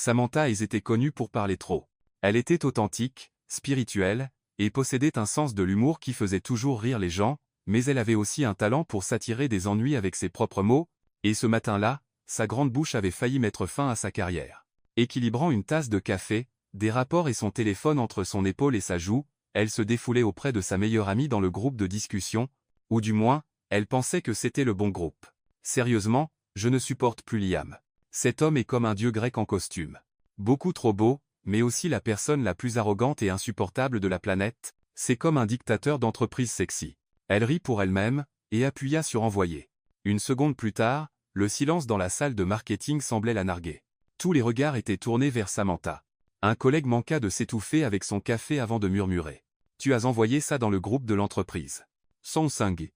Samantha était connue pour parler trop. Elle était authentique, spirituelle, et possédait un sens de l'humour qui faisait toujours rire les gens, mais elle avait aussi un talent pour s'attirer des ennuis avec ses propres mots, et ce matin-là, sa grande bouche avait failli mettre fin à sa carrière. Équilibrant une tasse de café, des rapports et son téléphone entre son épaule et sa joue, elle se défoulait auprès de sa meilleure amie dans le groupe de discussion, ou du moins, elle pensait que c'était le bon groupe. Sérieusement, je ne supporte plus Liam. Cet homme est comme un dieu grec en costume. Beaucoup trop beau, mais aussi la personne la plus arrogante et insupportable de la planète, c'est comme un dictateur d'entreprise sexy. Elle rit pour elle-même, et appuya sur envoyer. Une seconde plus tard, le silence dans la salle de marketing semblait la narguer. Tous les regards étaient tournés vers Samantha. Un collègue manqua de s'étouffer avec son café avant de murmurer. « Tu as envoyé ça dans le groupe de l'entreprise. » Samsung.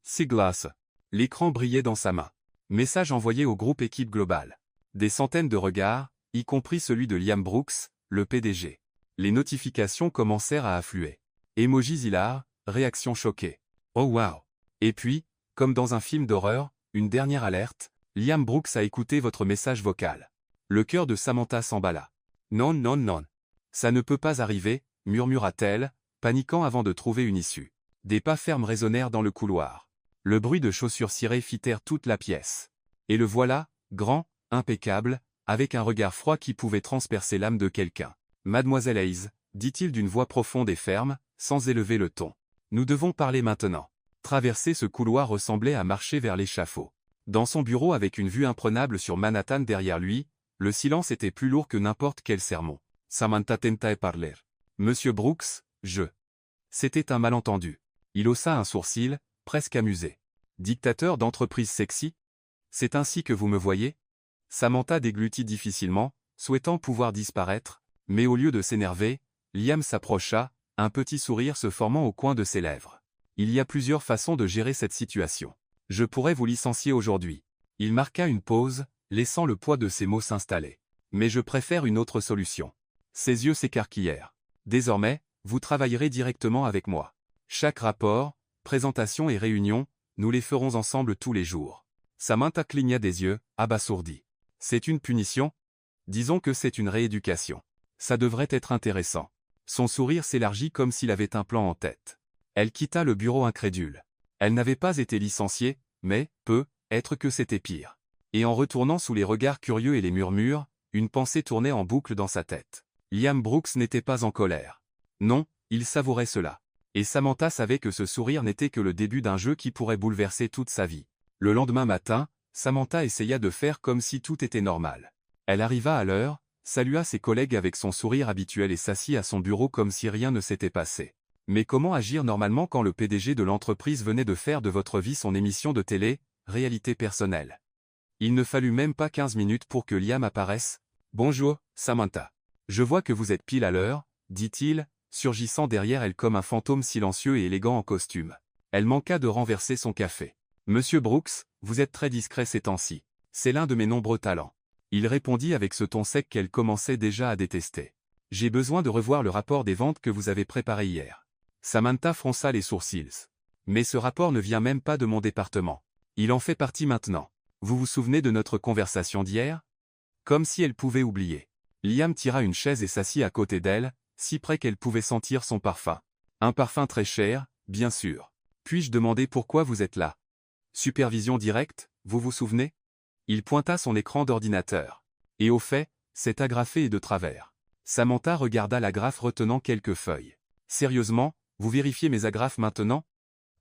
Siglas. L'écran brillait dans sa main. Message envoyé au groupe équipe globale. Des centaines de regards, y compris celui de Liam Brooks, le PDG. Les notifications commencèrent à affluer. Emojis hilar, réaction choquée. Oh wow. Et puis, comme dans un film d'horreur, une dernière alerte, Liam Brooks a écouté votre message vocal. Le cœur de Samantha s'emballa. Non, non, non. Ça ne peut pas arriver, murmura-t-elle, paniquant avant de trouver une issue. Des pas fermes résonnèrent dans le couloir. Le bruit de chaussures cirées fit taire toute la pièce. Et le voilà, grand, impeccable, avec un regard froid qui pouvait transpercer l'âme de quelqu'un. Mademoiselle Hayes, dit-il d'une voix profonde et ferme, sans élever le ton. Nous devons parler maintenant. Traverser ce couloir ressemblait à marcher vers l'échafaud. Dans son bureau avec une vue imprenable sur Manhattan derrière lui, le silence était plus lourd que n'importe quel sermon. Samantha tenta de parler. Monsieur Brooks, je. C'était un malentendu. Il haussa un sourcil, presque amusé. Dictateur d'entreprise sexy? C'est ainsi que vous me voyez? Samantha déglutit difficilement, souhaitant pouvoir disparaître, mais au lieu de s'énerver, Liam s'approcha, un petit sourire se formant au coin de ses lèvres. Il y a plusieurs façons de gérer cette situation. Je pourrais vous licencier aujourd'hui. Il marqua une pause, laissant le poids de ses mots s'installer. Mais je préfère une autre solution. Ses yeux s'écarquillèrent. Désormais, vous travaillerez directement avec moi. Chaque rapport, présentation et réunion, nous les ferons ensemble tous les jours. Samantha cligna des yeux, abasourdie. C'est une punition? Disons que c'est une rééducation. Ça devrait être intéressant. Son sourire s'élargit comme s'il avait un plan en tête. Elle quitta le bureau incrédule. Elle n'avait pas été licenciée, mais, peut-être que c'était pire. Et en retournant sous les regards curieux et les murmures, une pensée tournait en boucle dans sa tête. Liam Brooks n'était pas en colère. Non, il savourait cela. Et Samantha savait que ce sourire n'était que le début d'un jeu qui pourrait bouleverser toute sa vie. Le lendemain matin, Samantha essaya de faire comme si tout était normal. Elle arriva à l'heure, salua ses collègues avec son sourire habituel et s'assit à son bureau comme si rien ne s'était passé. Mais comment agir normalement quand le PDG de l'entreprise venait de faire de votre vie son émission de télé, réalité personnelle? Il ne fallut même pas 15 minutes pour que Liam apparaisse. « Bonjour, Samantha. Je vois que vous êtes pile à l'heure, » dit-il, surgissant derrière elle comme un fantôme silencieux et élégant en costume. Elle manqua de renverser son café. « Monsieur Brooks, vous êtes très discret ces temps-ci. C'est l'un de mes nombreux talents. » Il répondit avec ce ton sec qu'elle commençait déjà à détester. « J'ai besoin de revoir le rapport des ventes que vous avez préparé hier. » Samantha fronça les sourcils. « Mais ce rapport ne vient même pas de mon département. Il en fait partie maintenant. Vous vous souvenez de notre conversation d'hier? » Comme si elle pouvait oublier. Liam tira une chaise et s'assit à côté d'elle, si près qu'elle pouvait sentir son parfum. Un parfum très cher, bien sûr. Puis-je demander pourquoi vous êtes là? Supervision directe, vous vous souvenez? Il pointa son écran d'ordinateur. Et au fait, c'est agrafé et de travers. Samantha regarda l'agrafe retenant quelques feuilles. Sérieusement, vous vérifiez mes agrafes maintenant?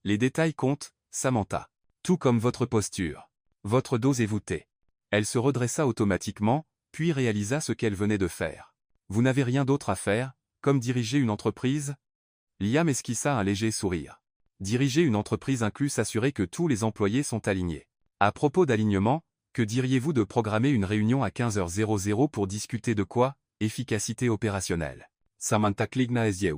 Les détails comptent, Samantha. Tout comme votre posture. Votre dos est voûté. Elle se redressa automatiquement, puis réalisa ce qu'elle venait de faire. Vous n'avez rien d'autre à faire, comme diriger une entreprise? Liam esquissa un léger sourire. Diriger une entreprise inclut s'assurer que tous les employés sont alignés. À propos d'alignement, que diriez-vous de programmer une réunion à 15h00 pour discuter de quoi? Efficacité opérationnelle. Samantha cligna des yeux.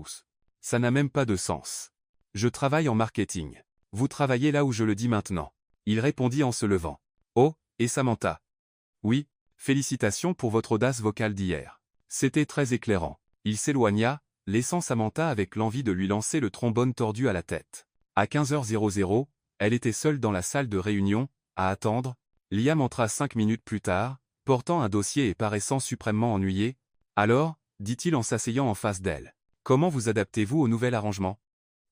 Ça n'a même pas de sens. Je travaille en marketing. Vous travaillez là où je le dis maintenant. Il répondit en se levant. Oh, et Samantha? Oui, félicitations pour votre audace vocale d'hier. C'était très éclairant. Il s'éloigna, laissant Samantha avec l'envie de lui lancer le trombone tordu à la tête. À 15h00, elle était seule dans la salle de réunion, à attendre. Liam entra 5 minutes plus tard, portant un dossier et paraissant suprêmement ennuyé. « Alors » dit-il en s'asseyant en face d'elle. « Comment vous adaptez-vous au nouvel arrangement ?»«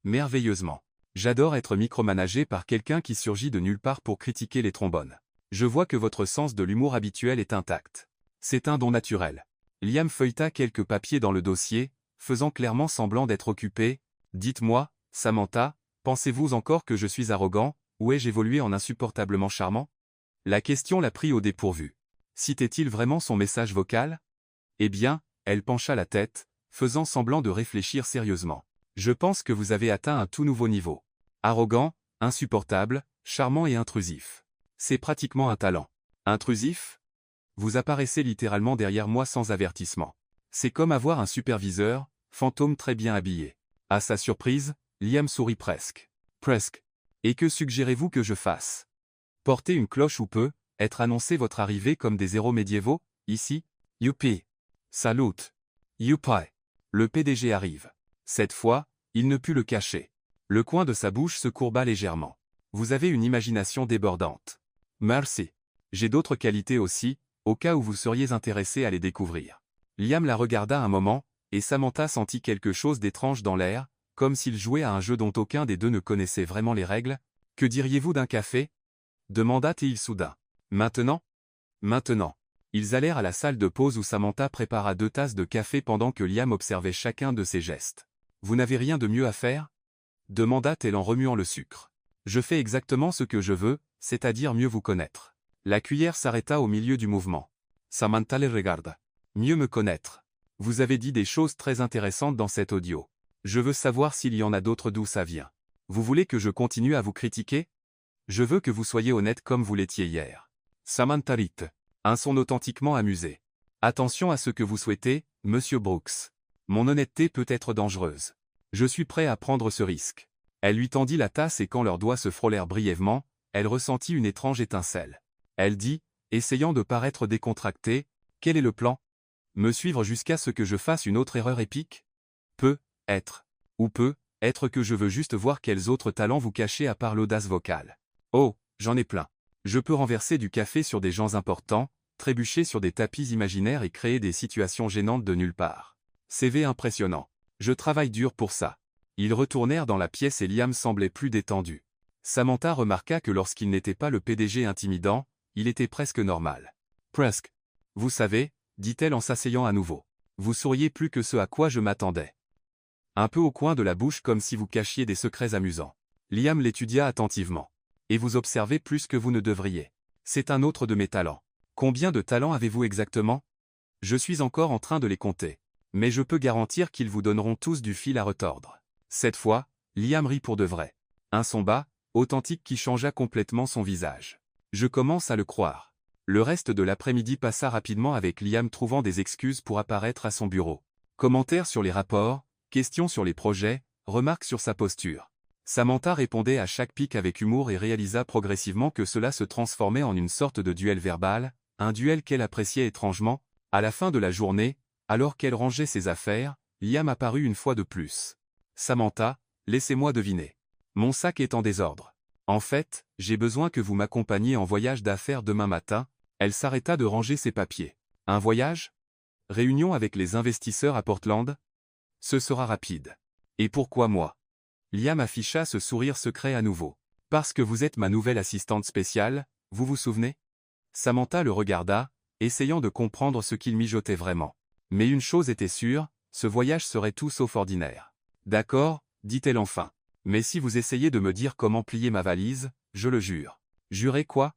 Merveilleusement. J'adore être micromanagé par quelqu'un qui surgit de nulle part pour critiquer les trombones. Je vois que votre sens de l'humour habituel est intact. C'est un don naturel. » Liam feuilleta quelques papiers dans le dossier, faisant clairement semblant d'être occupé. « Dites-moi, Samantha, pensez-vous encore que je suis arrogant, ou ai-je évolué en insupportablement charmant ?» La question la prit au dépourvu. Citait-il vraiment son message vocal? Eh bien, elle pencha la tête, faisant semblant de réfléchir sérieusement. « Je pense que vous avez atteint un tout nouveau niveau. Arrogant, insupportable, charmant et intrusif. C'est pratiquement un talent. Intrusif? Vous apparaissez littéralement derrière moi sans avertissement. C'est comme avoir un superviseur, fantôme très bien habillé. » À sa surprise, Liam sourit presque. « Presque. Et que suggérez-vous que je fasse? Porter une cloche ou peu, être annoncé votre arrivée comme des héros médiévaux, ici? Youpi. Salut. Youpi. Le PDG arrive. » Cette fois, il ne put le cacher. Le coin de sa bouche se courba légèrement. « Vous avez une imagination débordante. Merci. J'ai d'autres qualités aussi, au cas où vous seriez intéressé à les découvrir. » Liam la regarda un moment, et Samantha sentit quelque chose d'étrange dans l'air, comme s'il jouait à un jeu dont aucun des deux ne connaissait vraiment les règles. « Que diriez-vous d'un café » demanda-t-il soudain. « Maintenant » ? Maintenant. Ils allèrent à la salle de pause où Samantha prépara 2 tasses de café pendant que Liam observait chacun de ses gestes. « Vous n'avez rien de mieux à faire » demanda-t-elle en remuant le sucre. « Je fais exactement ce que je veux, c'est-à-dire mieux vous connaître. » La cuillère s'arrêta au milieu du mouvement. Samantha les regarda. « Mieux me connaître. Vous avez dit des choses très intéressantes dans cet audio. Je veux savoir s'il y en a d'autres d'où ça vient. Vous voulez que je continue à vous critiquer? Je veux que vous soyez honnête comme vous l'étiez hier. » Samantha rit. Un son authentiquement amusé. « Attention à ce que vous souhaitez, Monsieur Brooks. Mon honnêteté peut être dangereuse. Je suis prêt à prendre ce risque. » Elle lui tendit la tasse et quand leurs doigts se frôlèrent brièvement, elle ressentit une étrange étincelle. Elle dit, essayant de paraître décontractée, « Quel est le plan? Me suivre jusqu'à ce que je fasse une autre erreur épique? Peut être. Ou peut être que je veux juste voir quels autres talents vous cachez à part l'audace vocale. Oh, j'en ai plein. Je peux renverser du café sur des gens importants, trébucher sur des tapis imaginaires et créer des situations gênantes de nulle part. CV impressionnant. Je travaille dur pour ça. » Ils retournèrent dans la pièce et Liam semblait plus détendu. Samantha remarqua que lorsqu'il n'était pas le PDG intimidant, il était presque normal. « Presque. Vous savez, » dit-elle en s'asseyant à nouveau. « Vous souriez plus que ce à quoi je m'attendais. Un peu au coin de la bouche comme si vous cachiez des secrets amusants. » Liam l'étudia attentivement. « Et vous observez plus que vous ne devriez. C'est un autre de mes talents. Combien de talents avez-vous exactement? Je suis encore en train de les compter. Mais je peux garantir qu'ils vous donneront tous du fil à retordre. » Cette fois, Liam rit pour de vrai. Un son bas, authentique qui changea complètement son visage. « Je commence à le croire. » Le reste de l'après-midi passa rapidement avec Liam trouvant des excuses pour apparaître à son bureau. Commentaires sur les rapports, questions sur les projets, remarques sur sa posture. Samantha répondait à chaque pique avec humour et réalisa progressivement que cela se transformait en une sorte de duel verbal, un duel qu'elle appréciait étrangement. À la fin de la journée, alors qu'elle rangeait ses affaires, Liam apparut une fois de plus. « Samantha, laissez-moi deviner. Mon sac est en désordre. En fait, j'ai besoin que vous m'accompagniez en voyage d'affaires demain matin. » Elle s'arrêta de ranger ses papiers. « Un voyage? Réunion avec les investisseurs à Portland? Ce sera rapide. Et pourquoi moi ?» Liam afficha ce sourire secret à nouveau. « Parce que vous êtes ma nouvelle assistante spéciale, vous vous souvenez ?» Samantha le regarda, essayant de comprendre ce qu'il mijotait vraiment. Mais une chose était sûre, ce voyage serait tout sauf ordinaire. « D'accord, » dit-elle enfin. « Mais si vous essayez de me dire comment plier ma valise, je le jure. » « Jurer quoi?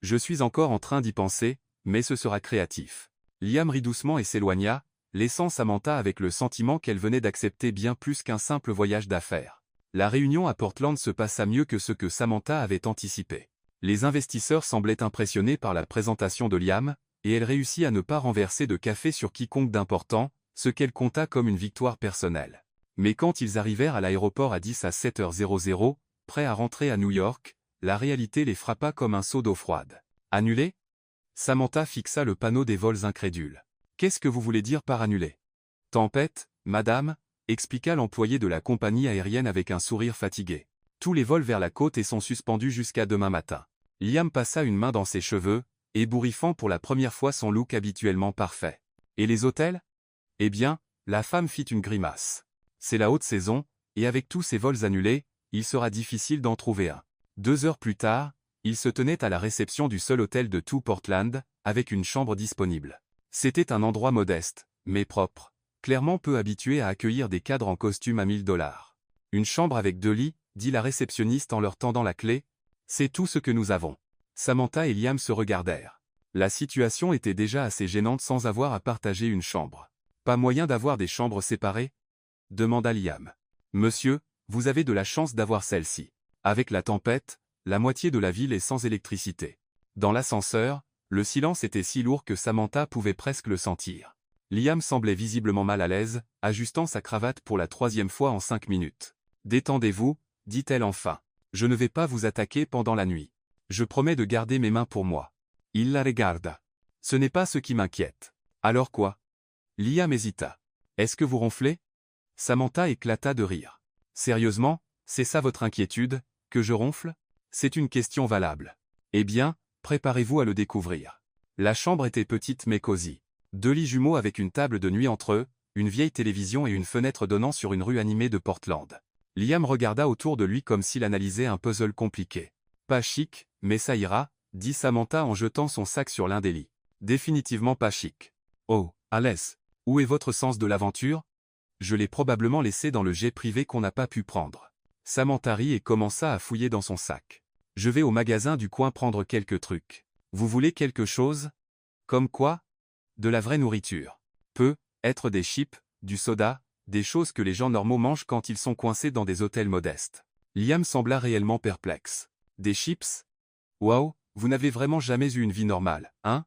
Je suis encore en train d'y penser, mais ce sera créatif. » Liam rit doucement et s'éloigna, laissant Samantha avec le sentiment qu'elle venait d'accepter bien plus qu'un simple voyage d'affaires. La réunion à Portland se passa mieux que ce que Samantha avait anticipé. Les investisseurs semblaient impressionnés par la présentation de Liam, et elle réussit à ne pas renverser de café sur quiconque d'important, ce qu'elle compta comme une victoire personnelle. Mais quand ils arrivèrent à l'aéroport à 10 à 7h00, prêts à rentrer à New York, la réalité les frappa comme un seau d'eau froide. « Annulé ?» Samantha fixa le panneau des vols incrédule. « Qu'est-ce que vous voulez dire par annulé ?»« Tempête, madame » expliqua l'employé de la compagnie aérienne avec un sourire fatigué. « Tous les vols vers la côte et sont suspendus jusqu'à demain matin. » Liam passa une main dans ses cheveux, ébouriffant pour la première fois son look habituellement parfait. Et les hôtels? Eh bien, la femme fit une grimace. C'est la haute saison, et avec tous ces vols annulés, il sera difficile d'en trouver un. 2 heures plus tard, il se tenait à la réception du seul hôtel de tout Portland, avec une chambre disponible. C'était un endroit modeste, mais propre, clairement peu habitué à accueillir des cadres en costume à $1000. Une chambre avec 2 lits, dit la réceptionniste en leur tendant la clé. C'est tout ce que nous avons. Samantha et Liam se regardèrent. La situation était déjà assez gênante sans avoir à partager une chambre. Pas moyen d'avoir des chambres séparées? Demanda Liam. Monsieur, vous avez de la chance d'avoir celle-ci. Avec la tempête, la moitié de la ville est sans électricité. Dans l'ascenseur, le silence était si lourd que Samantha pouvait presque le sentir. Liam semblait visiblement mal à l'aise, ajustant sa cravate pour la 3e fois en 5 minutes. Détendez-vous, dit-elle enfin. Je ne vais pas vous attaquer pendant la nuit. Je promets de garder mes mains pour moi. Il la regarda. Ce n'est pas ce qui m'inquiète. Alors quoi? Liam hésita. Est-ce que vous ronflez? Samantha éclata de rire. Sérieusement, c'est ça votre inquiétude, que je ronfle? C'est une question valable. Eh bien, préparez-vous à le découvrir. La chambre était petite mais cosy. 2 lits jumeaux avec une table de nuit entre eux, une vieille télévision et une fenêtre donnant sur une rue animée de Portland. Liam regarda autour de lui comme s'il analysait un puzzle compliqué. Pas chic, mais ça ira, dit Samantha en jetant son sac sur l'un des lits. Définitivement pas chic. Oh, Alès, où est votre sens de l'aventure? Je l'ai probablement laissé dans le jet privé qu'on n'a pas pu prendre. Samantha rit et commença à fouiller dans son sac. Je vais au magasin du coin prendre quelques trucs. Vous voulez quelque chose? Comme quoi? De la vraie nourriture. Peut être des chips, du soda, des choses que les gens normaux mangent quand ils sont coincés dans des hôtels modestes. Liam sembla réellement perplexe. Des chips? Waouh, vous n'avez vraiment jamais eu une vie normale, hein?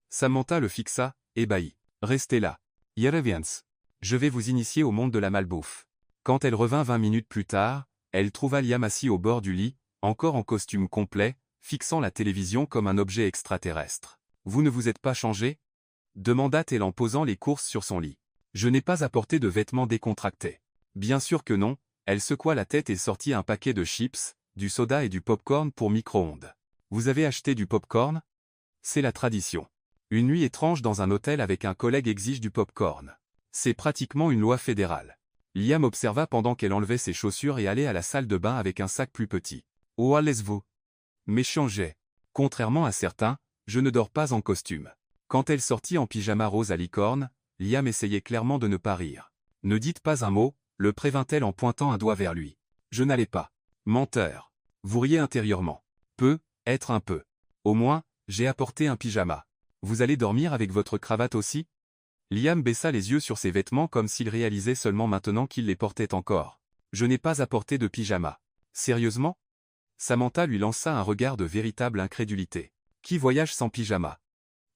Samantha le fixa, ébahie. Restez là. Yerevians. Je vais vous initier au monde de la malbouffe. Quand elle revint 20 minutes plus tard, elle trouva Liam assis au bord du lit, encore en costume complet, fixant la télévision comme un objet extraterrestre. Vous ne vous êtes pas changé? Demanda-t-elle en posant les courses sur son lit. Je n'ai pas apporté de vêtements décontractés. Bien sûr que non, elle secoua la tête et sortit un paquet de chips, du soda et du popcorn pour micro-ondes. Vous avez acheté du popcorn? C'est la tradition. Une nuit étrange dans un hôtel avec un collègue exige du popcorn. C'est pratiquement une loi fédérale. Liam observa pendant qu'elle enlevait ses chaussures et allait à la salle de bain avec un sac plus petit. Oh allez-vous. Mais changez. Contrairement à certains, je ne dors pas en costume. Quand elle sortit en pyjama rose à licorne, Liam essayait clairement de ne pas rire. Ne dites pas un mot, le prévint-elle en pointant un doigt vers lui. Je n'allais pas. Menteur. Vous riez intérieurement. Être un peu. Au moins, j'ai apporté un pyjama. Vous allez dormir avec votre cravate aussi? Liam baissa les yeux sur ses vêtements comme s'il réalisait seulement maintenant qu'il les portait encore. Je n'ai pas apporté de pyjama. Sérieusement? Samantha lui lança un regard de véritable incrédulité. Qui voyage sans pyjama?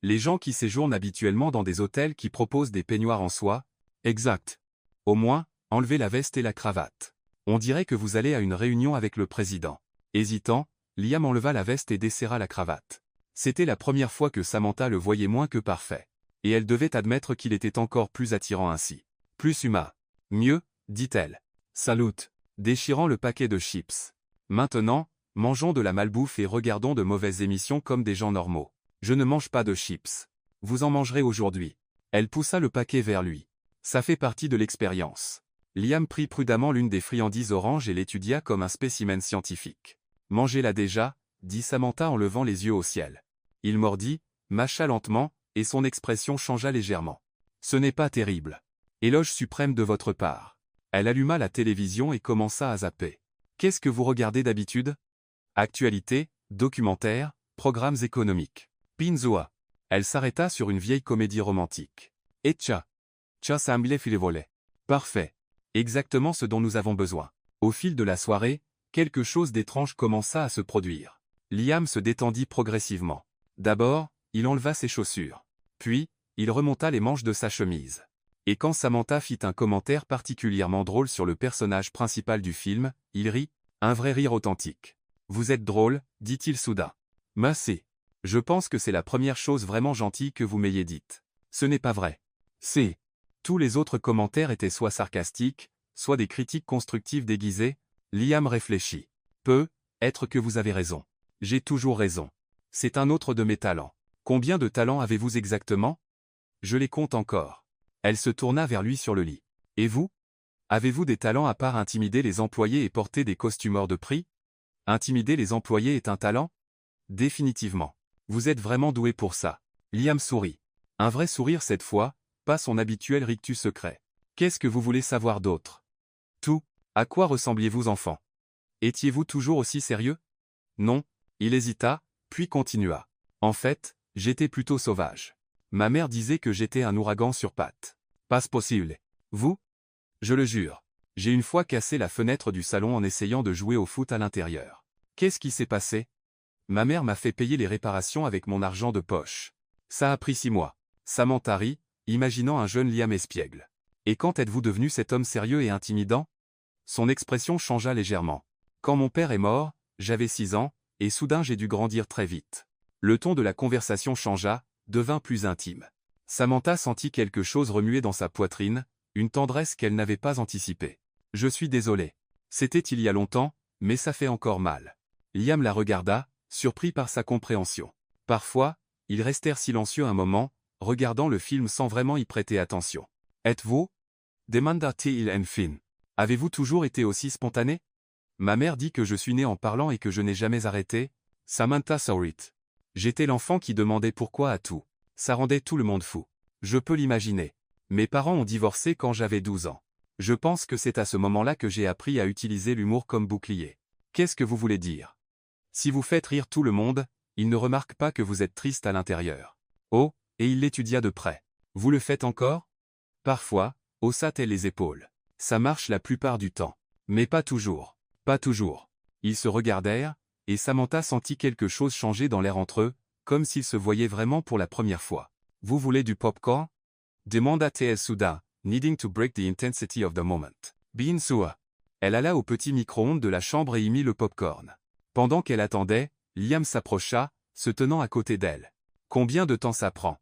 Les gens qui séjournent habituellement dans des hôtels qui proposent des peignoirs en soie? Exact. Au moins, enlevez la veste et la cravate. On dirait que vous allez à une réunion avec le président. Hésitant, Liam enleva la veste et desserra la cravate. C'était la première fois que Samantha le voyait moins que parfait. Et elle devait admettre qu'il était encore plus attirant ainsi. Plus humain. Mieux, dit-elle. Salut. Déchirant le paquet de chips. Maintenant, mangeons de la malbouffe et regardons de mauvaises émissions comme des gens normaux. Je ne mange pas de chips. Vous en mangerez aujourd'hui. Elle poussa le paquet vers lui. Ça fait partie de l'expérience. Liam prit prudemment l'une des friandises oranges et l'étudia comme un spécimen scientifique. Mangez-la déjà, dit Samantha en levant les yeux au ciel. Il mordit, mâcha lentement, et son expression changea légèrement. Ce n'est pas terrible. Éloge suprême de votre part. Elle alluma la télévision et commença à zapper. Qu'est-ce que vous regardez d'habitude? Actualité, documentaires, programmes économiques. Pinzoa. Elle s'arrêta sur une vieille comédie romantique. Et tcha. Tcha semble filevole. Parfait. Exactement ce dont nous avons besoin. Au fil de la soirée, quelque chose d'étrange commença à se produire. Liam se détendit progressivement. D'abord, il enleva ses chaussures. Puis, il remonta les manches de sa chemise. Et quand Samantha fit un commentaire particulièrement drôle sur le personnage principal du film, il rit, un vrai rire authentique. Vous êtes drôle, dit-il soudain. Merci. Je pense que c'est la première chose vraiment gentille que vous m'ayez dite. Ce n'est pas vrai. C'est. Tous les autres commentaires étaient soit sarcastiques, soit des critiques constructives déguisées. Liam réfléchit. Peut être que vous avez raison. J'ai toujours raison. C'est un autre de mes talents. Combien de talents avez-vous exactement? Je les compte encore. Elle se tourna vers lui sur le lit. Et vous? Avez-vous des talents à part intimider les employés et porter des costumes hors de prix? Intimider les employés est un talent? Définitivement. Vous êtes vraiment doué pour ça. Liam sourit. Un vrai sourire cette fois, pas son habituel rictus secret. Qu'est-ce que vous voulez savoir d'autre? Tout. À quoi ressembliez-vous enfant? Étiez-vous toujours aussi sérieux? Non. Il hésita, puis continua. En fait, j'étais plutôt sauvage. Ma mère disait que j'étais un ouragan sur pattes. Pas possible. Vous? Je le jure. J'ai une fois cassé la fenêtre du salon en essayant de jouer au foot à l'intérieur. Qu'est-ce qui s'est passé? Ma mère m'a fait payer les réparations avec mon argent de poche. Ça a pris 6 mois. Samantha rit, imaginant un jeune Liam espiègle. Et quand êtes-vous devenu cet homme sérieux et intimidant? Son expression changea légèrement. Quand mon père est mort, j'avais 6 ans, et soudain j'ai dû grandir très vite. Le ton de la conversation changea, devint plus intime. Samantha sentit quelque chose remuer dans sa poitrine, une tendresse qu'elle n'avait pas anticipée. Je suis désolé. C'était il y a longtemps, mais ça fait encore mal. Liam la regarda, surpris par sa compréhension. Parfois, ils restèrent silencieux un moment, regardant le film sans vraiment y prêter attention. Êtes-vous? Demanda-t-il enfin. Avez-vous toujours été aussi spontané? Ma mère dit que je suis né en parlant et que je n'ai jamais arrêté. Samantha sourit. J'étais l'enfant qui demandait pourquoi à tout. Ça rendait tout le monde fou. Je peux l'imaginer. Mes parents ont divorcé quand j'avais 12 ans. Je pense que c'est à ce moment-là que j'ai appris à utiliser l'humour comme bouclier. Qu'est-ce que vous voulez dire? Si vous faites rire tout le monde, ils ne remarquent pas que vous êtes triste à l'intérieur. Oh, et il l'étudia de près. Vous le faites encore? Parfois, haussa-t-elle les épaules. Ça marche la plupart du temps. Mais pas toujours. Pas toujours. Ils se regardèrent, et Samantha sentit quelque chose changer dans l'air entre eux, comme s'ils se voyaient vraiment pour la première fois. Vous voulez du popcorn? Demanda-t-elle soudain, needing to break the intensity of the moment. Bien sûr. Elle alla au petit micro-ondes de la chambre et y mit le popcorn. Pendant qu'elle attendait, Liam s'approcha, se tenant à côté d'elle. Combien de temps ça prend?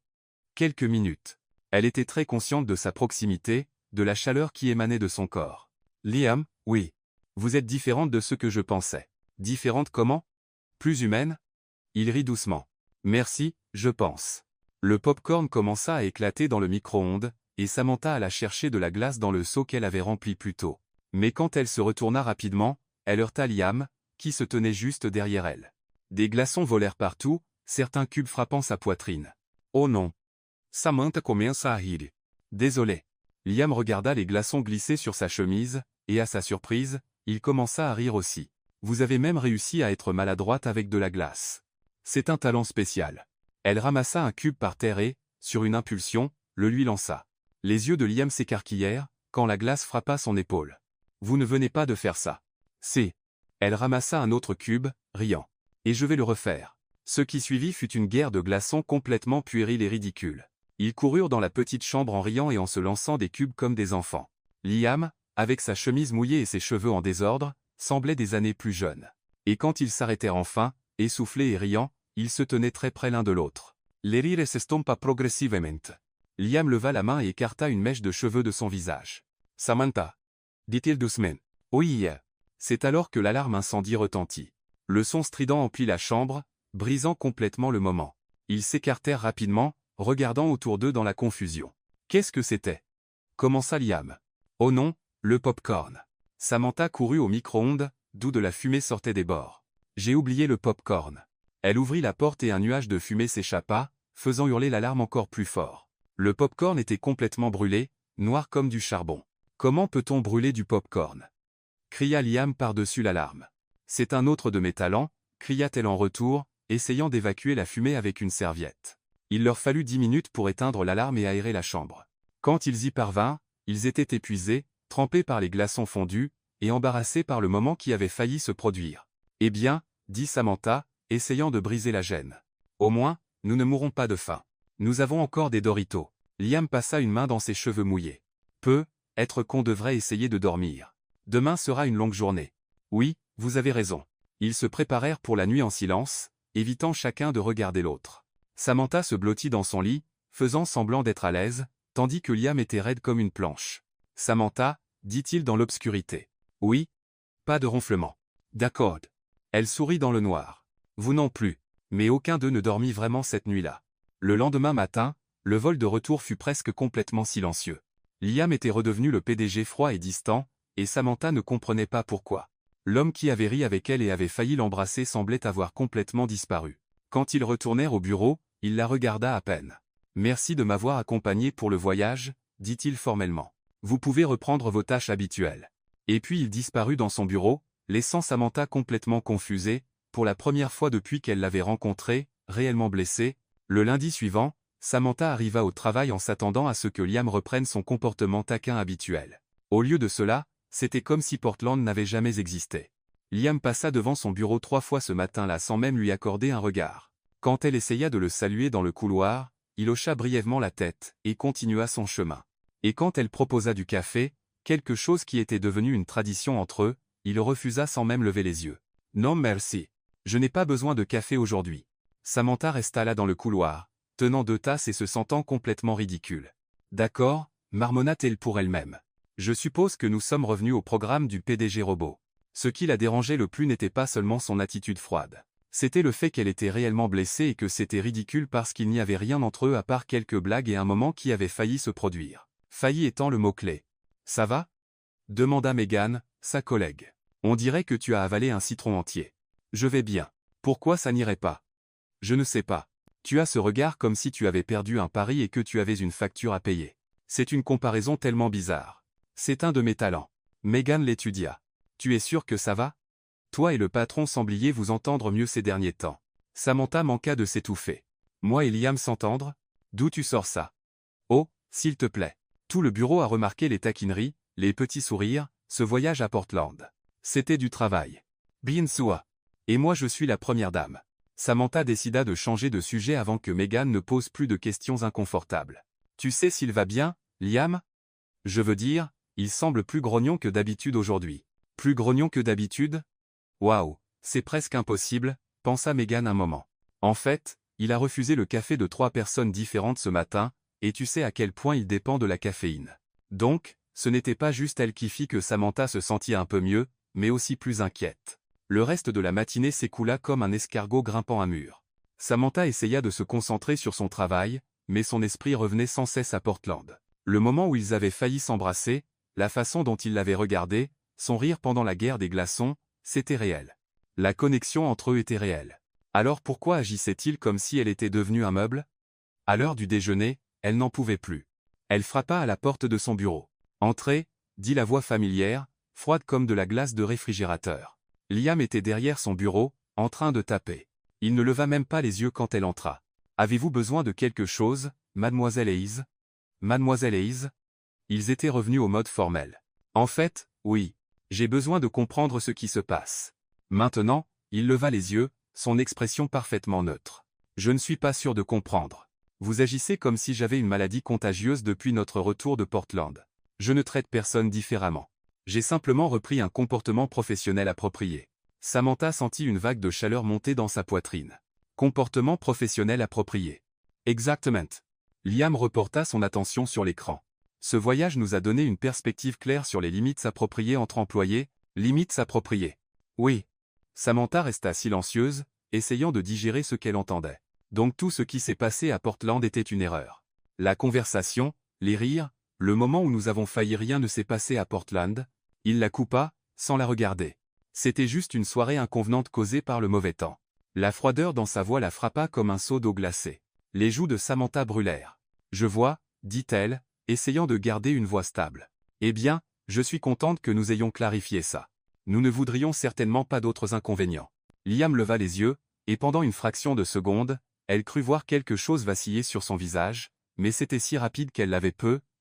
Quelques minutes. Elle était très consciente de sa proximité, de la chaleur qui émanait de son corps. Liam, oui. Vous êtes différente de ce que je pensais. Différente comment? Plus humaine? Il rit doucement. Merci, je pense. Le popcorn commença à éclater dans le micro-ondes, et Samantha alla chercher de la glace dans le seau qu'elle avait rempli plus tôt. Mais quand elle se retourna rapidement, elle heurta Liam, qui se tenait juste derrière elle. Des glaçons volèrent partout, certains cubes frappant sa poitrine. Oh non! Samantha commença à rire. Désolé. Liam regarda les glaçons glisser sur sa chemise, et à sa surprise, il commença à rire aussi. Vous avez même réussi à être maladroite avec de la glace. C'est un talent spécial. Elle ramassa un cube par terre et, sur une impulsion, le lui lança. Les yeux de Liam s'écarquillèrent, quand la glace frappa son épaule. Vous ne venez pas de faire ça. C'est. Elle ramassa un autre cube, riant. Et je vais le refaire. Ce qui suivit fut une guerre de glaçons complètement puérile et ridicule. Ils coururent dans la petite chambre en riant et en se lançant des cubes comme des enfants. Liam, avec sa chemise mouillée et ses cheveux en désordre, semblait des années plus jeune. Et quand ils s'arrêtèrent enfin, essoufflés et riant, ils se tenaient très près l'un de l'autre. Les rires s'estompa progressivamente. Liam leva la main et écarta une mèche de cheveux de son visage. Samantha, dit-il doucement. Oui. C'est alors que l'alarme incendie retentit. Le son strident emplit la chambre, brisant complètement le moment. Ils s'écartèrent rapidement, regardant autour d'eux dans la confusion. Qu'est-ce que c'était? Commença Liam. Oh non, le popcorn. Samantha courut au micro-ondes, d'où de la fumée sortait des bords. J'ai oublié le popcorn. Elle ouvrit la porte et un nuage de fumée s'échappa, faisant hurler l'alarme encore plus fort. Le popcorn était complètement brûlé, noir comme du charbon. Comment peut-on brûler du popcorn? Cria Liam par-dessus l'alarme. C'est un autre de mes talents, cria-t-elle en retour, essayant d'évacuer la fumée avec une serviette. Il leur fallut 10 minutes pour éteindre l'alarme et aérer la chambre. Quand ils y parvinrent, ils étaient épuisés, trempés par les glaçons fondus, et embarrassés par le moment qui avait failli se produire. Eh bien, dit Samantha, essayant de briser la gêne. Au moins, nous ne mourrons pas de faim. Nous avons encore des Doritos. Liam passa une main dans ses cheveux mouillés. Être qu'on devrait essayer de dormir. Demain sera une longue journée. Oui, vous avez raison. Ils se préparèrent pour la nuit en silence, évitant chacun de regarder l'autre. Samantha se blottit dans son lit, faisant semblant d'être à l'aise, tandis que Liam était raide comme une planche. Samantha, dit-il dans l'obscurité. Oui. Pas de ronflement. D'accord. Elle sourit dans le noir. Vous non plus. Mais aucun d'eux ne dormit vraiment cette nuit-là. Le lendemain matin, le vol de retour fut presque complètement silencieux. Liam était redevenu le PDG froid et distant, et Samantha ne comprenait pas pourquoi. L'homme qui avait ri avec elle et avait failli l'embrasser semblait avoir complètement disparu. Quand ils retournèrent au bureau, il la regarda à peine. « Merci de m'avoir accompagné pour le voyage », dit-il formellement. « Vous pouvez reprendre vos tâches habituelles. » Et puis il disparut dans son bureau, laissant Samantha complètement confusée, pour la première fois depuis qu'elle l'avait rencontré, réellement blessée. Le lundi suivant, Samantha arriva au travail en s'attendant à ce que Liam reprenne son comportement taquin habituel. Au lieu de cela, c'était comme si Portland n'avait jamais existé. Liam passa devant son bureau 3 fois ce matin-là sans même lui accorder un regard. Quand elle essaya de le saluer dans le couloir, il hocha brièvement la tête et continua son chemin. Et quand elle proposa du café, quelque chose qui était devenu une tradition entre eux, il refusa sans même lever les yeux. « Non merci. Je n'ai pas besoin de café aujourd'hui. » Samantha resta là dans le couloir, tenant 2 tasses et se sentant complètement ridicule. « D'accord, marmonna-t-elle pour elle-même. Je suppose que nous sommes revenus au programme du PDG robot. » Ce qui la dérangeait le plus n'était pas seulement son attitude froide. C'était le fait qu'elle était réellement blessée et que c'était ridicule parce qu'il n'y avait rien entre eux à part quelques blagues et un moment qui avait failli se produire. Failli étant le mot-clé. « Ça va ?» demanda Megan, sa collègue. « On dirait que tu as avalé un citron entier. »« Je vais bien. Pourquoi ça n'irait pas ?»« Je ne sais pas. Tu as ce regard comme si tu avais perdu un pari et que tu avais une facture à payer. C'est une comparaison tellement bizarre. C'est un de mes talents. » Megan l'étudia. « Tu es sûr que ça va ? Toi et le patron sembliez vous entendre mieux ces derniers temps. » Samantha manqua de s'étouffer. « Moi et Liam s'entendre ? D'où tu sors ça ? Oh, s'il te plaît. » Tout le bureau a remarqué les taquineries, les petits sourires, ce voyage à Portland. C'était du travail. Bien sûr. Et moi je suis la première dame. Samantha décida de changer de sujet avant que Megan ne pose plus de questions inconfortables. Tu sais s'il va bien, Liam ? Je veux dire, il semble plus grognon que d'habitude aujourd'hui. Plus grognon que d'habitude ? Waouh, c'est presque impossible, pensa Megan un moment. En fait, il a refusé le café de 3 personnes différentes ce matin, et tu sais à quel point il dépend de la caféine. Donc, ce n'était pas juste elle qui fit que Samantha se sentit un peu mieux, mais aussi plus inquiète. Le reste de la matinée s'écoula comme un escargot grimpant un mur. Samantha essaya de se concentrer sur son travail, mais son esprit revenait sans cesse à Portland. Le moment où ils avaient failli s'embrasser, la façon dont il l'avait regardé, son rire pendant la guerre des glaçons, c'était réel. La connexion entre eux était réelle. Alors pourquoi agissait-il comme si elle était devenue un meuble ? À l'heure du déjeuner, elle n'en pouvait plus. Elle frappa à la porte de son bureau. « Entrez », dit la voix familière, froide comme de la glace de réfrigérateur. Liam était derrière son bureau, en train de taper. Il ne leva même pas les yeux quand elle entra. « Avez-vous besoin de quelque chose, mademoiselle Hayes ?»« Mademoiselle Hayes ?» Ils étaient revenus au mode formel. « En fait, oui. J'ai besoin de comprendre ce qui se passe. » Maintenant, il leva les yeux, son expression parfaitement neutre. « Je ne suis pas sûr de comprendre. Vous agissez comme si j'avais une maladie contagieuse depuis notre retour de Portland. Je ne traite personne différemment. J'ai simplement repris un comportement professionnel approprié. » Samantha sentit une vague de chaleur monter dans sa poitrine. Comportement professionnel approprié. Exactement. Liam reporta son attention sur l'écran. Ce voyage nous a donné une perspective claire sur les limites appropriées entre employés, limites appropriées. Oui. Samantha resta silencieuse, essayant de digérer ce qu'elle entendait. Donc tout ce qui s'est passé à Portland était une erreur. La conversation, les rires, le moment où nous avons failli rien ne s'est passé à Portland, il la coupa, sans la regarder. C'était juste une soirée inconvenante causée par le mauvais temps. La froideur dans sa voix la frappa comme un seau d'eau glacée. Les joues de Samantha brûlèrent. « Je vois », dit-elle, essayant de garder une voix stable. « Eh bien, je suis contente que nous ayons clarifié ça. Nous ne voudrions certainement pas d'autres inconvénients. » Liam leva les yeux, et pendant une fraction de seconde, elle crut voir quelque chose vaciller sur son visage, mais c'était si rapide qu'elle l'avait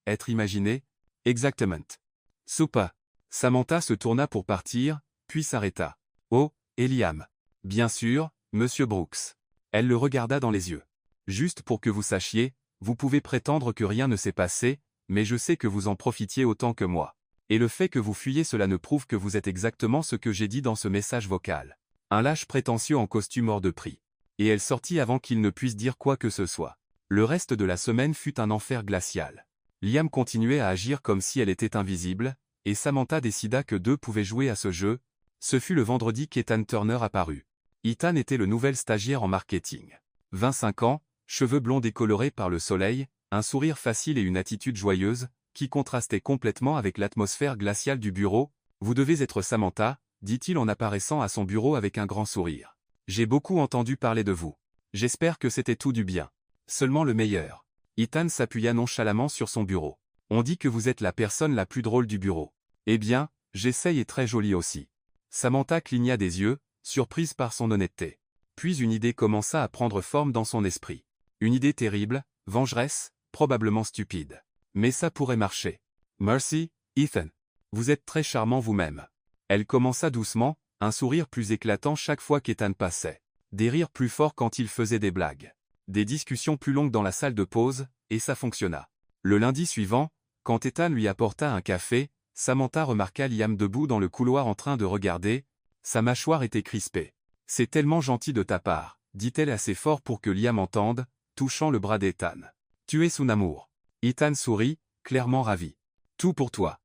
être imaginé. Exactement. Soupa. Samantha se tourna pour partir, puis s'arrêta. Oh, et Liam. Bien sûr, Monsieur Brooks. Elle le regarda dans les yeux. Juste pour que vous sachiez, vous pouvez prétendre que rien ne s'est passé, mais je sais que vous en profitiez autant que moi. Et le fait que vous fuyiez cela ne prouve que vous êtes exactement ce que j'ai dit dans ce message vocal. Un lâche prétentieux en costume hors de prix. Et elle sortit avant qu'il ne puisse dire quoi que ce soit. Le reste de la semaine fut un enfer glacial. Liam continuait à agir comme si elle était invisible, et Samantha décida que deux pouvaient jouer à ce jeu. Ce fut le vendredi qu'Ethan Turner apparut. Ethan était le nouvel stagiaire en marketing. 25 ans, cheveux blonds décolorés par le soleil, un sourire facile et une attitude joyeuse, qui contrastaient complètement avec l'atmosphère glaciale du bureau. « Vous devez être Samantha », dit-il en apparaissant à son bureau avec un grand sourire. « J'ai beaucoup entendu parler de vous. J'espère que c'était tout du bien. Seulement le meilleur. » Ethan s'appuya nonchalamment sur son bureau. « On dit que vous êtes la personne la plus drôle du bureau. » « Eh bien, j'essaye et très jolie aussi. » Samantha cligna des yeux, surprise par son honnêteté. Puis une idée commença à prendre forme dans son esprit. Une idée terrible, vengeresse, probablement stupide. Mais ça pourrait marcher. « Merci, Ethan. Vous êtes très charmant vous-même. » Elle commença doucement, un sourire plus éclatant chaque fois qu'Ethan passait. Des rires plus forts quand il faisait des blagues. Des discussions plus longues dans la salle de pause, et ça fonctionna. Le lundi suivant, quand Ethan lui apporta un café, Samantha remarqua Liam debout dans le couloir en train de regarder. Sa mâchoire était crispée. « C'est tellement gentil de ta part, » dit-elle assez fort pour que Liam entende, touchant le bras d'Ethan. « Tu es son amour. » Ethan sourit, clairement ravi. « Tout pour toi.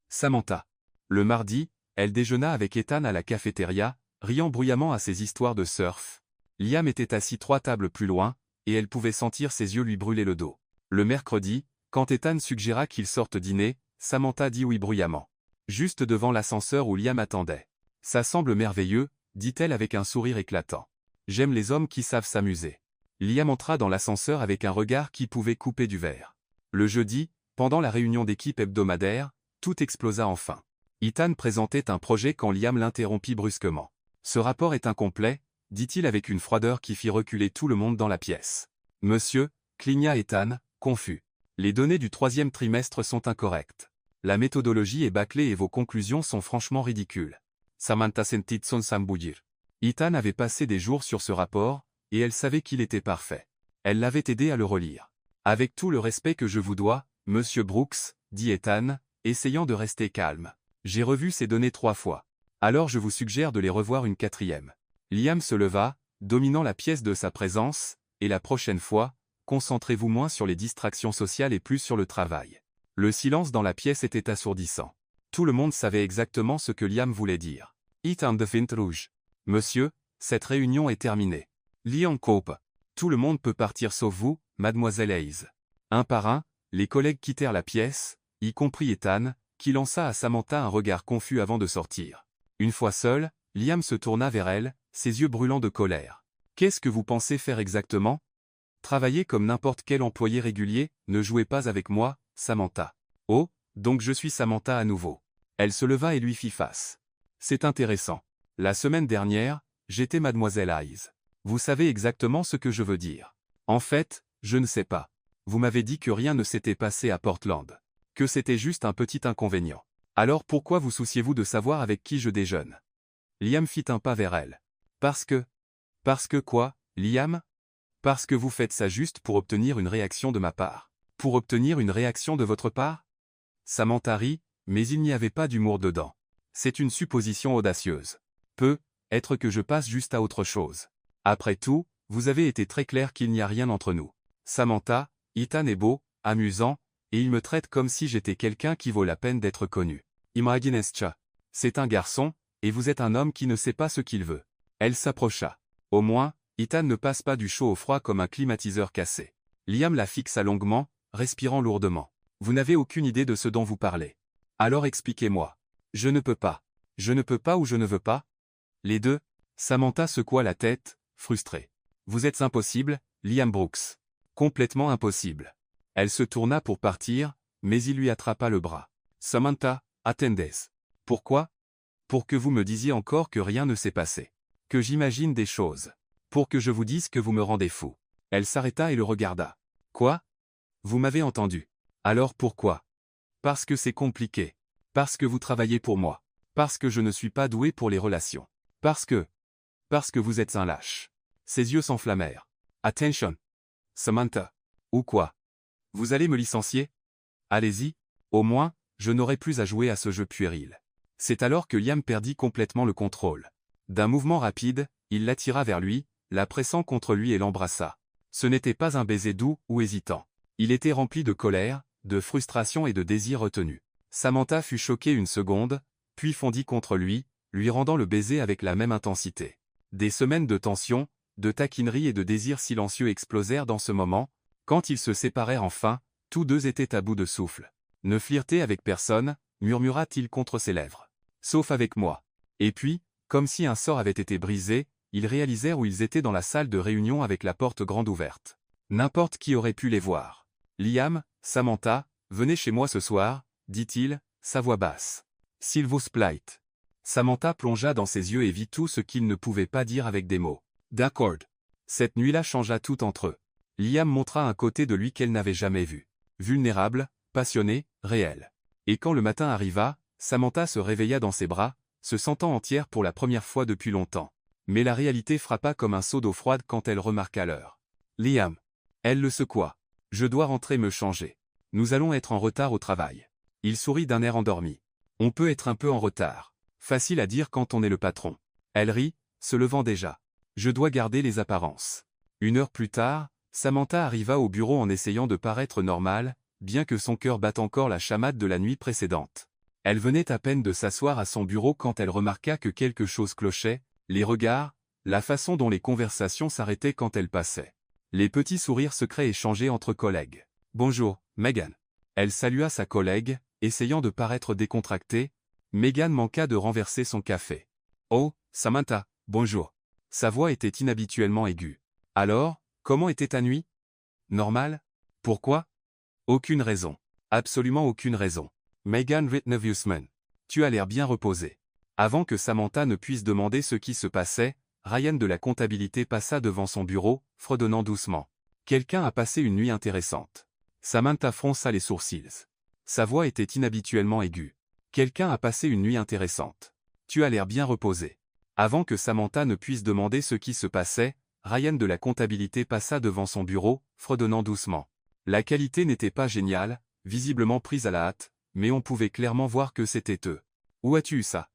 Samantha. » Le mardi, elle déjeuna avec Ethan à la cafétéria, riant bruyamment à ses histoires de surf. Liam était assis 3 tables plus loin, et elle pouvait sentir ses yeux lui brûler le dos. Le mercredi, quand Ethan suggéra qu'ils sortent dîner, Samantha dit oui bruyamment. Juste devant l'ascenseur où Liam attendait. « Ça semble merveilleux, » dit-elle avec un sourire éclatant. « J'aime les hommes qui savent s'amuser. » Liam entra dans l'ascenseur avec un regard qui pouvait couper du verre. Le jeudi, pendant la réunion d'équipe hebdomadaire, tout explosa enfin. Ethan présentait un projet quand Liam l'interrompit brusquement. « Ce rapport est incomplet, » dit-il avec une froideur qui fit reculer tout le monde dans la pièce. « Monsieur » cligna Ethan, confus. « Les données du 3e trimestre sont incorrectes. La méthodologie est bâclée et vos conclusions sont franchement ridicules. » Samantha sentit son sang bouillir. Ethan avait passé des jours sur ce rapport, et elle savait qu'il était parfait. Elle l'avait aidé à le relire. « Avec tout le respect que je vous dois, Monsieur Brooks, » dit Ethan, essayant de rester calme. « J'ai revu ces données 3 fois. Alors je vous suggère de les revoir une 4e. » Liam se leva, dominant la pièce de sa présence, et la prochaine fois, concentrez-vous moins sur les distractions sociales et plus sur le travail. Le silence dans la pièce était assourdissant. Tout le monde savait exactement ce que Liam voulait dire. Ethan de Fint Rouge. Monsieur, cette réunion est terminée. Liam Cope. Tout le monde peut partir sauf vous, mademoiselle Hayes. Un par un, les collègues quittèrent la pièce, y compris Ethan, qui lança à Samantha un regard confus avant de sortir. Une fois seul, Liam se tourna vers elle, ses yeux brûlants de colère. « Qu'est-ce que vous pensez faire exactement ? Travailler comme n'importe quel employé régulier, ne jouez pas avec moi, Samantha. » « Oh, donc je suis Samantha à nouveau. » Elle se leva et lui fit face. « C'est intéressant. La semaine dernière, j'étais mademoiselle Hayes. Vous savez exactement ce que je veux dire. En fait, je ne sais pas. Vous m'avez dit que rien ne s'était passé à Portland. Que c'était juste un petit inconvénient. Alors pourquoi vous souciez-vous de savoir avec qui je déjeune ?» Liam fit un pas vers elle. « Parce que... » « Parce que quoi, Liam ? Parce que vous faites ça juste pour obtenir une réaction de ma part. Pour obtenir une réaction de votre part ? » Samantha rit, mais il n'y avait pas d'humour dedans. C'est une supposition audacieuse. Peut-être que je passe juste à autre chose. Après tout, vous avez été très clair qu'il n'y a rien entre nous. Samantha, Ethan est beau, amusant, et il me traite comme si j'étais quelqu'un qui vaut la peine d'être connu. Imaginescha. C'est un garçon, et vous êtes un homme qui ne sait pas ce qu'il veut. Elle s'approcha. Au moins, Ethan ne passe pas du chaud au froid comme un climatiseur cassé. Liam la fixa longuement, respirant lourdement. Vous n'avez aucune idée de ce dont vous parlez. Alors expliquez-moi. Je ne peux pas. Je ne peux pas ou je ne veux pas ? Les deux. Samantha secoua la tête, frustrée. Vous êtes impossible, Liam Brooks. Complètement impossible. Elle se tourna pour partir, mais il lui attrapa le bras. Samantha, attendez. Pourquoi ? Pour que vous me disiez encore que rien ne s'est passé. Que j'imagine des choses. Pour que je vous dise que vous me rendez fou. Elle s'arrêta et le regarda. Quoi ? Vous m'avez entendu. Alors pourquoi ? Parce que c'est compliqué. Parce que vous travaillez pour moi. Parce que je ne suis pas doué pour les relations. Parce que vous êtes un lâche. Ses yeux s'enflammèrent. Attention. Samantha. Ou quoi ? Vous allez me licencier ? Allez-y. Au moins, je n'aurai plus à jouer à ce jeu puéril. C'est alors que Liam perdit complètement le contrôle. D'un mouvement rapide, il l'attira vers lui, la pressant contre lui et l'embrassa. Ce n'était pas un baiser doux ou hésitant. Il était rempli de colère, de frustration et de désir retenu. Samantha fut choquée une seconde, puis fondit contre lui, lui rendant le baiser avec la même intensité. Des semaines de tension, de taquinerie et de désirs silencieux explosèrent dans ce moment. Quand ils se séparèrent enfin, tous deux étaient à bout de souffle. « Ne flirtez avec personne », murmura-t-il contre ses lèvres. « Sauf avec moi. » Et puis, comme si un sort avait été brisé, ils réalisèrent où ils étaient dans la salle de réunion avec la porte grande ouverte. N'importe qui aurait pu les voir. « Liam, Samantha, venez chez moi ce soir, » dit-il, sa voix basse. « S'il vous plaît. » Samantha plongea dans ses yeux et vit tout ce qu'il ne pouvait pas dire avec des mots. « D'accord. » Cette nuit-là changea tout entre eux. Liam montra un côté de lui qu'elle n'avait jamais vu. Vulnérable, passionné, réel. Et quand le matin arriva, Samantha se réveilla dans ses bras, se sentant entière pour la première fois depuis longtemps. Mais la réalité frappa comme un seau d'eau froide quand elle remarqua l'heure. « Liam. » Elle le secoua. « Je dois rentrer me changer. Nous allons être en retard au travail. » Il sourit d'un air endormi. « On peut être un peu en retard. Facile à dire quand on est le patron. » Elle rit, se levant déjà. « Je dois garder les apparences. » 1 heure plus tard, Samantha arriva au bureau en essayant de paraître normale, bien que son cœur batte encore la chamade de la nuit précédente. Elle venait à peine de s'asseoir à son bureau quand elle remarqua que quelque chose clochait, les regards, la façon dont les conversations s'arrêtaient quand elle passait. Les petits sourires secrets échangés entre collègues. « Bonjour, Megan. » Elle salua sa collègue, essayant de paraître décontractée. Megan manqua de renverser son café. « Oh, Samantha, bonjour. » Sa voix était inhabituellement aiguë. « Alors, comment était ta nuit ? Normal ? Pourquoi ? » Aucune raison. Absolument aucune raison. Megan Ritneviusman. Tu as l'air bien reposé. Avant que Samantha ne puisse demander ce qui se passait, Ryan de la comptabilité passa devant son bureau, fredonnant doucement. Quelqu'un a passé une nuit intéressante. Samantha fronça les sourcils. Sa voix était inhabituellement aiguë. Quelqu'un a passé une nuit intéressante. Tu as l'air bien reposé. Avant que Samantha ne puisse demander ce qui se passait, Ryan de la comptabilité passa devant son bureau, fredonnant doucement. La qualité n'était pas géniale, visiblement prise à la hâte, mais on pouvait clairement voir que c'était eux. « Où as-tu eu ça ?»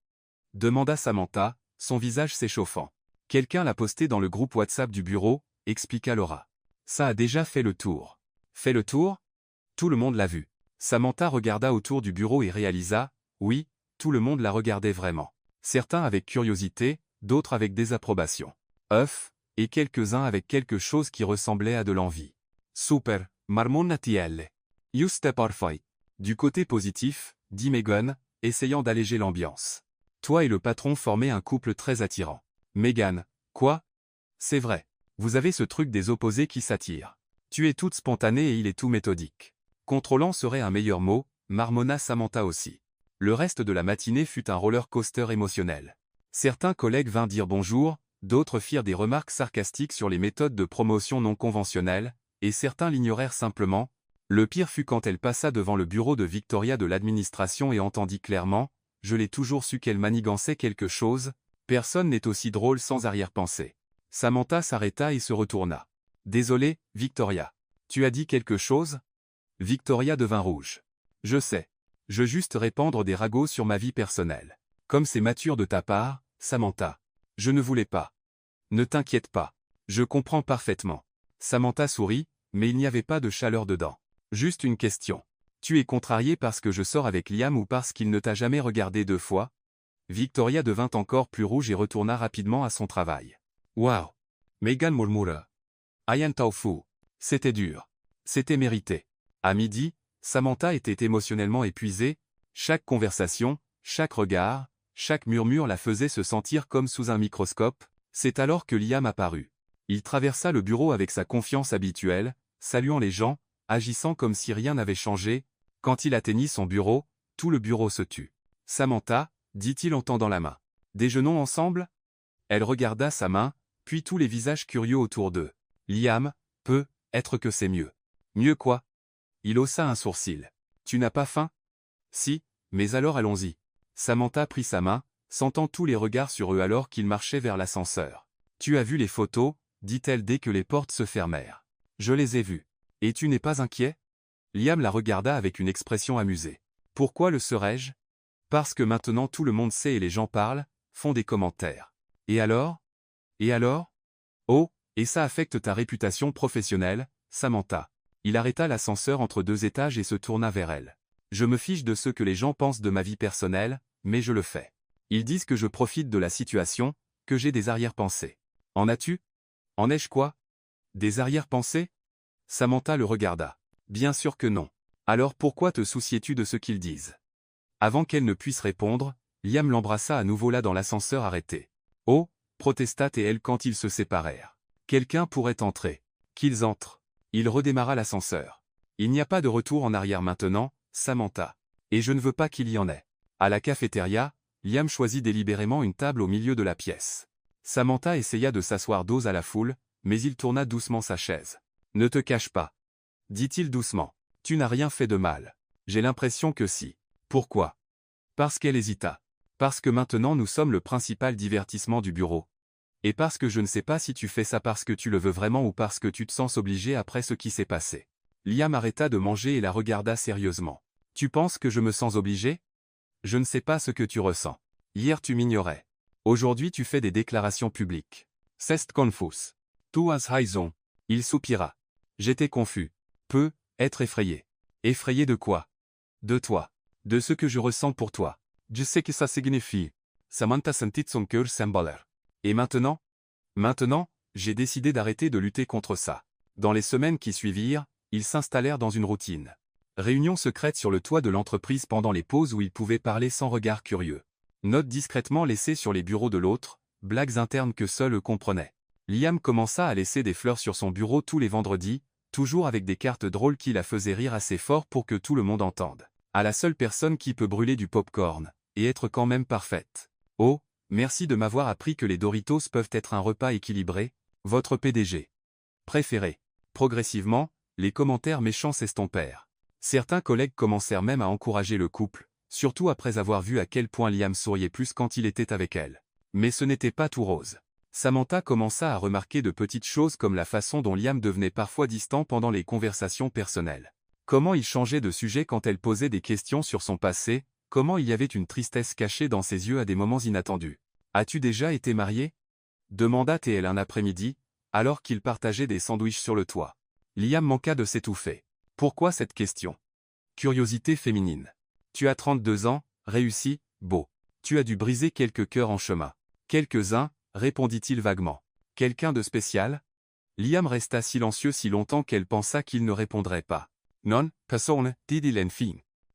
demanda Samantha, son visage s'échauffant. « Quelqu'un l'a posté dans le groupe WhatsApp du bureau, » expliqua Laura. « Ça a déjà fait le tour. » « Fait le tour ? » Tout le monde l'a vu. Samantha regarda autour du bureau et réalisa, oui, tout le monde la regardait vraiment. Certains avec curiosité, d'autres avec désapprobation. Et quelques-uns avec quelque chose qui ressemblait à de l'envie. « Super, marmonnatielle. Juste parfait. » Du côté positif, dit Megan, essayant d'alléger l'ambiance. Toi et le patron formaient un couple très attirant. Megan, quoi ? C'est vrai. Vous avez ce truc des opposés qui s'attirent. Tu es toute spontanée et il est tout méthodique. Contrôlant serait un meilleur mot, marmonna Samantha aussi. Le reste de la matinée fut un roller coaster émotionnel. Certains collègues vinrent dire bonjour, d'autres firent des remarques sarcastiques sur les méthodes de promotion non conventionnelles, et certains l'ignorèrent simplement. Le pire fut quand elle passa devant le bureau de Victoria de l'administration et entendit clairement « Je l'ai toujours su qu'elle manigançait quelque chose, personne n'est aussi drôle sans arrière-pensée. » Samantha s'arrêta et se retourna. « Désolé, Victoria. Tu as dit quelque chose ?» Victoria devint rouge. « Je sais. Je juste répandre des ragots sur ma vie personnelle. Comme c'est mature de ta part, Samantha. Je ne voulais pas. » « Ne t'inquiète pas. Je comprends parfaitement. » Samantha sourit, mais il n'y avait pas de chaleur dedans. « Juste une question. Tu es contrariée parce que je sors avec Liam ou parce qu'il ne t'a jamais regardé 2 fois ?» Victoria devint encore plus rouge et retourna rapidement à son travail. « Waouh !» Megan murmura. « Ayan Taofu. » C'était dur. C'était mérité. À midi, Samantha était émotionnellement épuisée. Chaque conversation, chaque regard, chaque murmure la faisait se sentir comme sous un microscope. C'est alors que Liam apparut. Il traversa le bureau avec sa confiance habituelle, saluant les gens, agissant comme si rien n'avait changé. Quand il atteignit son bureau, tout le bureau se tut. « Samantha, » dit-il en tendant la main. « Déjeunons ensemble ?» Elle regarda sa main, puis tous les visages curieux autour d'eux. « Liam, peut être que c'est mieux. »« Mieux quoi ?» Il haussa un sourcil. « Tu n'as pas faim ?»« Si, mais alors allons-y. » Samantha prit sa main, sentant tous les regards sur eux alors qu'ils marchaient vers l'ascenseur. « Tu as vu les photos ?» dit-elle dès que les portes se fermèrent. « Je les ai vues. Et tu n'es pas inquiet ?» Liam la regarda avec une expression amusée. « Pourquoi le serais-je ? Parce que maintenant tout le monde sait et les gens parlent, font des commentaires. Et alors ? Et alors ? Oh, et ça affecte ta réputation professionnelle, Samantha. » Il arrêta l'ascenseur entre 2 étages et se tourna vers elle. « Je me fiche de ce que les gens pensent de ma vie personnelle, mais je le fais. Ils disent que je profite de la situation, que j'ai des arrière-pensées. En as-tu ? En ai-je quoi? Des arrière-pensées? Samantha le regarda. Bien sûr que non. Alors pourquoi te souciais-tu de ce qu'ils disent? Avant qu'elle ne puisse répondre, Liam l'embrassa à nouveau là dans l'ascenseur arrêté. Oh, protesta elle quand ils se séparèrent. Quelqu'un pourrait entrer. Qu'ils entrent. Il redémarra l'ascenseur. Il n'y a pas de retour en arrière maintenant, Samantha. Et je ne veux pas qu'il y en ait. À la cafétéria, Liam choisit délibérément une table au milieu de la pièce. Samantha essaya de s'asseoir dos à la foule, mais il tourna doucement sa chaise. Ne te cache pas, dit-il doucement. Tu n'as rien fait de mal. J'ai l'impression que si. Pourquoi? Parce qu'elle hésita. Parce que maintenant nous sommes le principal divertissement du bureau. Et parce que je ne sais pas si tu fais ça parce que tu le veux vraiment ou parce que tu te sens obligé après ce qui s'est passé. Liam arrêta de manger et la regarda sérieusement. Tu penses que je me sens obligé? Je ne sais pas ce que tu ressens. Hier tu m'ignorais. Aujourd'hui tu fais des déclarations publiques. C'est confus. Tu as raison. Il soupira. J'étais confus. Peu, être effrayé. Effrayé de quoi? De toi. De ce que je ressens pour toi. Je sais que ça signifie. Samantha sentit son cœur s'emballer. Et maintenant? Maintenant, j'ai décidé d'arrêter de lutter contre ça. Dans les semaines qui suivirent, ils s'installèrent dans une routine. Réunion secrète sur le toit de l'entreprise pendant les pauses où ils pouvaient parler sans regard curieux. Notes discrètement laissées sur les bureaux de l'autre, blagues internes que seuls eux comprenaient. Liam commença à laisser des fleurs sur son bureau tous les vendredis, toujours avec des cartes drôles qui la faisaient rire assez fort pour que tout le monde entende. À la seule personne qui peut brûler du popcorn, et être quand même parfaite. Oh, merci de m'avoir appris que les Doritos peuvent être un repas équilibré, votre PDG préféré. Progressivement, les commentaires méchants s'estompèrent. Certains collègues commencèrent même à encourager le couple, surtout après avoir vu à quel point Liam souriait plus quand il était avec elle. Mais ce n'était pas tout rose. Samantha commença à remarquer de petites choses comme la façon dont Liam devenait parfois distant pendant les conversations personnelles. Comment il changeait de sujet quand elle posait des questions sur son passé, comment il y avait une tristesse cachée dans ses yeux à des moments inattendus. « As-tu déjà été marié ?» demanda-t-elle un après-midi, alors qu'ils partageaient des sandwichs sur le toit. Liam manqua de s'étouffer. Pourquoi cette question? Curiosité féminine. Tu as 32 ans, réussi, beau. Tu as dû briser quelques cœurs en chemin. Quelques-uns, répondit-il vaguement. Quelqu'un de spécial? Liam resta silencieux si longtemps qu'elle pensa qu'il ne répondrait pas. Non, personne, dit-il enfin.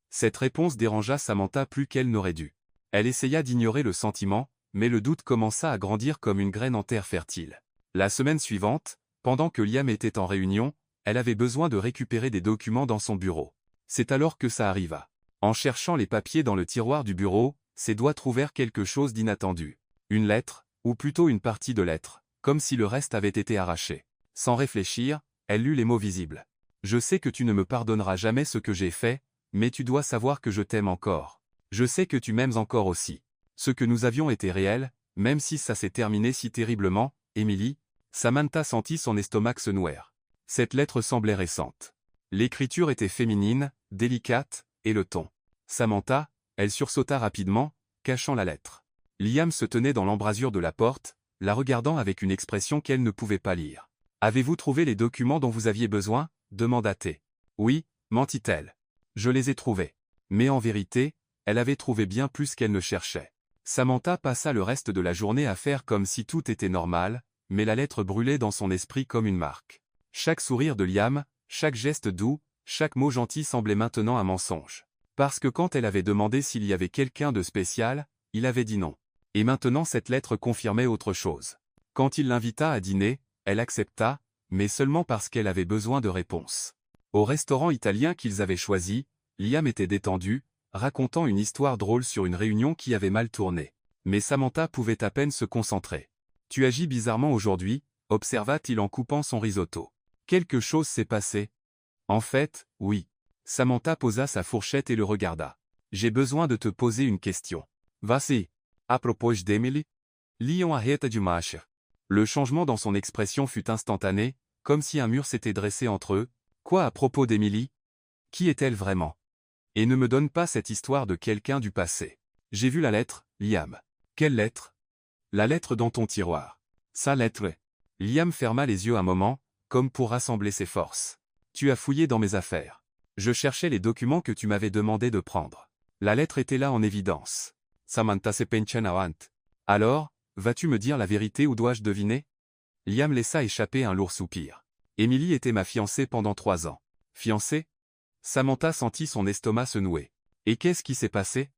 Cette réponse dérangea Samantha plus qu'elle n'aurait dû. Elle essaya d'ignorer le sentiment, mais le doute commença à grandir comme une graine en terre fertile. La semaine suivante, pendant que Liam était en réunion, elle avait besoin de récupérer des documents dans son bureau. C'est alors que ça arriva. En cherchant les papiers dans le tiroir du bureau, ses doigts trouvèrent quelque chose d'inattendu. Une lettre, ou plutôt une partie de lettre, comme si le reste avait été arraché. Sans réfléchir, elle lut les mots visibles. « Je sais que tu ne me pardonneras jamais ce que j'ai fait, mais tu dois savoir que je t'aime encore. Je sais que tu m'aimes encore aussi. Ce que nous avions été réel, même si ça s'est terminé si terriblement, Emily. » Samantha sentit son estomac se nouer. Cette lettre semblait récente. L'écriture était féminine, délicate, et le ton. Samantha, elle sursauta rapidement, cachant la lettre. Liam se tenait dans l'embrasure de la porte, la regardant avec une expression qu'elle ne pouvait pas lire. « Avez-vous trouvé les documents dont vous aviez besoin ?» demanda-t-elle. « Oui, mentit-elle. Je les ai trouvés. » Mais en vérité, elle avait trouvé bien plus qu'elle ne cherchait. Samantha passa le reste de la journée à faire comme si tout était normal, mais la lettre brûlait dans son esprit comme une marque. Chaque sourire de Liam, chaque geste doux, chaque mot gentil semblait maintenant un mensonge. Parce que quand elle avait demandé s'il y avait quelqu'un de spécial, il avait dit non. Et maintenant cette lettre confirmait autre chose. Quand il l'invita à dîner, elle accepta, mais seulement parce qu'elle avait besoin de réponses. Au restaurant italien qu'ils avaient choisi, Liam était détendu, racontant une histoire drôle sur une réunion qui avait mal tourné. Mais Samantha pouvait à peine se concentrer. « Tu agis bizarrement aujourd'hui » observa-t-il en coupant son risotto. « Quelque chose s'est passé ?» « En fait, oui. » Samantha posa sa fourchette et le regarda. « J'ai besoin de te poser une question. »« Vas-y. » À propos d'Emily. Liam arrêta de marcher. Le changement dans son expression fut instantané, comme si un mur s'était dressé entre eux. Quoi à propos d'Emily? Qui est-elle vraiment? Et ne me donne pas cette histoire de quelqu'un du passé. J'ai vu la lettre, Liam. Quelle lettre? La lettre dans ton tiroir. Sa lettre. Liam ferma les yeux un moment, comme pour rassembler ses forces. Tu as fouillé dans mes affaires. Je cherchais les documents que tu m'avais demandé de prendre. La lettre était là en évidence. Samantha se pencha avant. Alors, vas-tu me dire la vérité ou dois-je deviner? Liam laissa échapper un lourd soupir. Emily était ma fiancée pendant 3 ans. Fiancée? Samantha sentit son estomac se nouer. Et qu'est-ce qui s'est passé?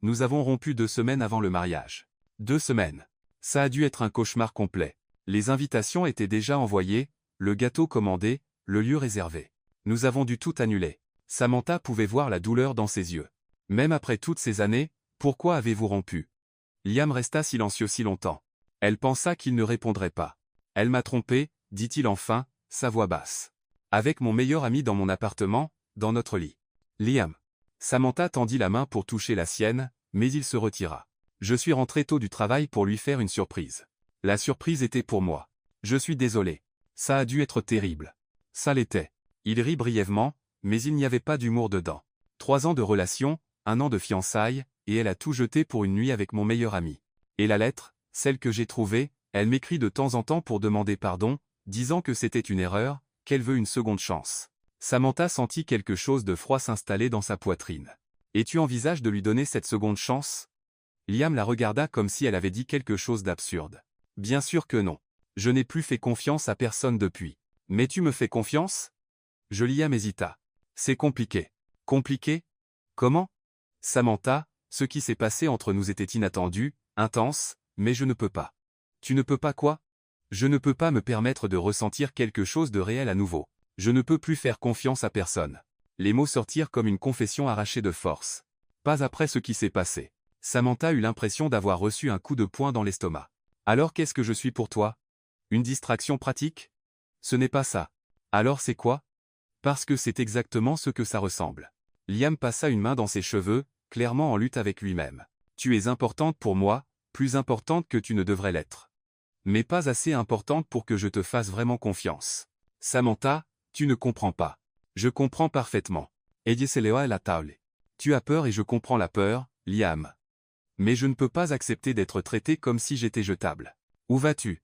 Nous avons rompu 2 semaines avant le mariage. 2 semaines. Ça a dû être un cauchemar complet. Les invitations étaient déjà envoyées, le gâteau commandé, le lieu réservé. Nous avons dû tout annuler. Samantha pouvait voir la douleur dans ses yeux. Même après toutes ces années, pourquoi avez-vous rompu? Liam resta silencieux si longtemps. Elle pensa qu'il ne répondrait pas. Elle m'a trompé, dit-il enfin, sa voix basse. Avec mon meilleur ami dans mon appartement, dans notre lit. Liam. Samantha tendit la main pour toucher la sienne, mais il se retira. Je suis rentré tôt du travail pour lui faire une surprise. La surprise était pour moi. Je suis désolé. Ça a dû être terrible. Ça l'était. Il rit brièvement, mais il n'y avait pas d'humour dedans. 3 ans de relation, 1 an de fiançailles, et elle a tout jeté pour une nuit avec mon meilleur ami. Et la lettre, celle que j'ai trouvée, elle m'écrit de temps en temps pour demander pardon, disant que c'était une erreur, qu'elle veut une seconde chance. Samantha sentit quelque chose de froid s'installer dans sa poitrine. Et tu envisages de lui donner cette seconde chance? Liam la regarda comme si elle avait dit quelque chose d'absurde. Bien sûr que non. Je n'ai plus fait confiance à personne depuis. Mais tu me fais confiance? Liam hésita. C'est compliqué. Compliqué? Comment? Samantha, ce qui s'est passé entre nous était inattendu, intense, mais je ne peux pas. Tu ne peux pas quoi? Je ne peux pas me permettre de ressentir quelque chose de réel à nouveau. Je ne peux plus faire confiance à personne. Les mots sortirent comme une confession arrachée de force. Pas après ce qui s'est passé. Samantha eut l'impression d'avoir reçu un coup de poing dans l'estomac. Alors qu'est-ce que je suis pour toi? Une distraction pratique? Ce n'est pas ça. Alors c'est quoi? Parce que c'est exactement ce que ça ressemble. Liam passa une main dans ses cheveux, clairement en lutte avec lui-même. Tu es importante pour moi, plus importante que tu ne devrais l'être. Mais pas assez importante pour que je te fasse vraiment confiance. Samantha, tu ne comprends pas. Je comprends parfaitement. Ella se leva à la table. Tu as peur et je comprends la peur, Liam. Mais je ne peux pas accepter d'être traité comme si j'étais jetable. Où vas-tu?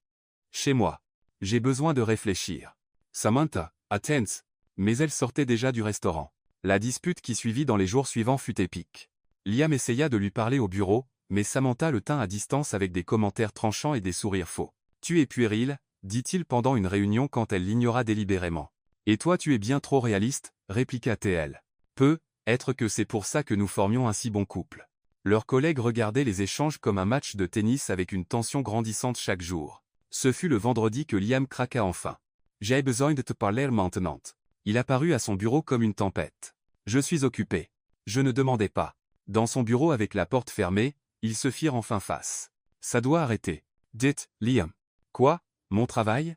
Chez moi. J'ai besoin de réfléchir. Samantha, attends. Mais elle sortait déjà du restaurant. La dispute qui suivit dans les jours suivants fut épique. Liam essaya de lui parler au bureau, mais Samantha le tint à distance avec des commentaires tranchants et des sourires faux. Tu es puéril, dit-il pendant une réunion quand elle l'ignora délibérément. Et toi tu es bien trop réaliste, répliqua-t-elle. Peut-être que c'est pour ça que nous formions un si bon couple. Leurs collègues regardaient les échanges comme un match de tennis avec une tension grandissante chaque jour. Ce fut le vendredi que Liam craqua enfin. J'ai besoin de te parler maintenant. Il apparut à son bureau comme une tempête. Je suis occupé. Je ne demandais pas. Dans son bureau avec la porte fermée, ils se firent enfin face. Ça doit arrêter. Dites, Liam. Quoi? Mon travail?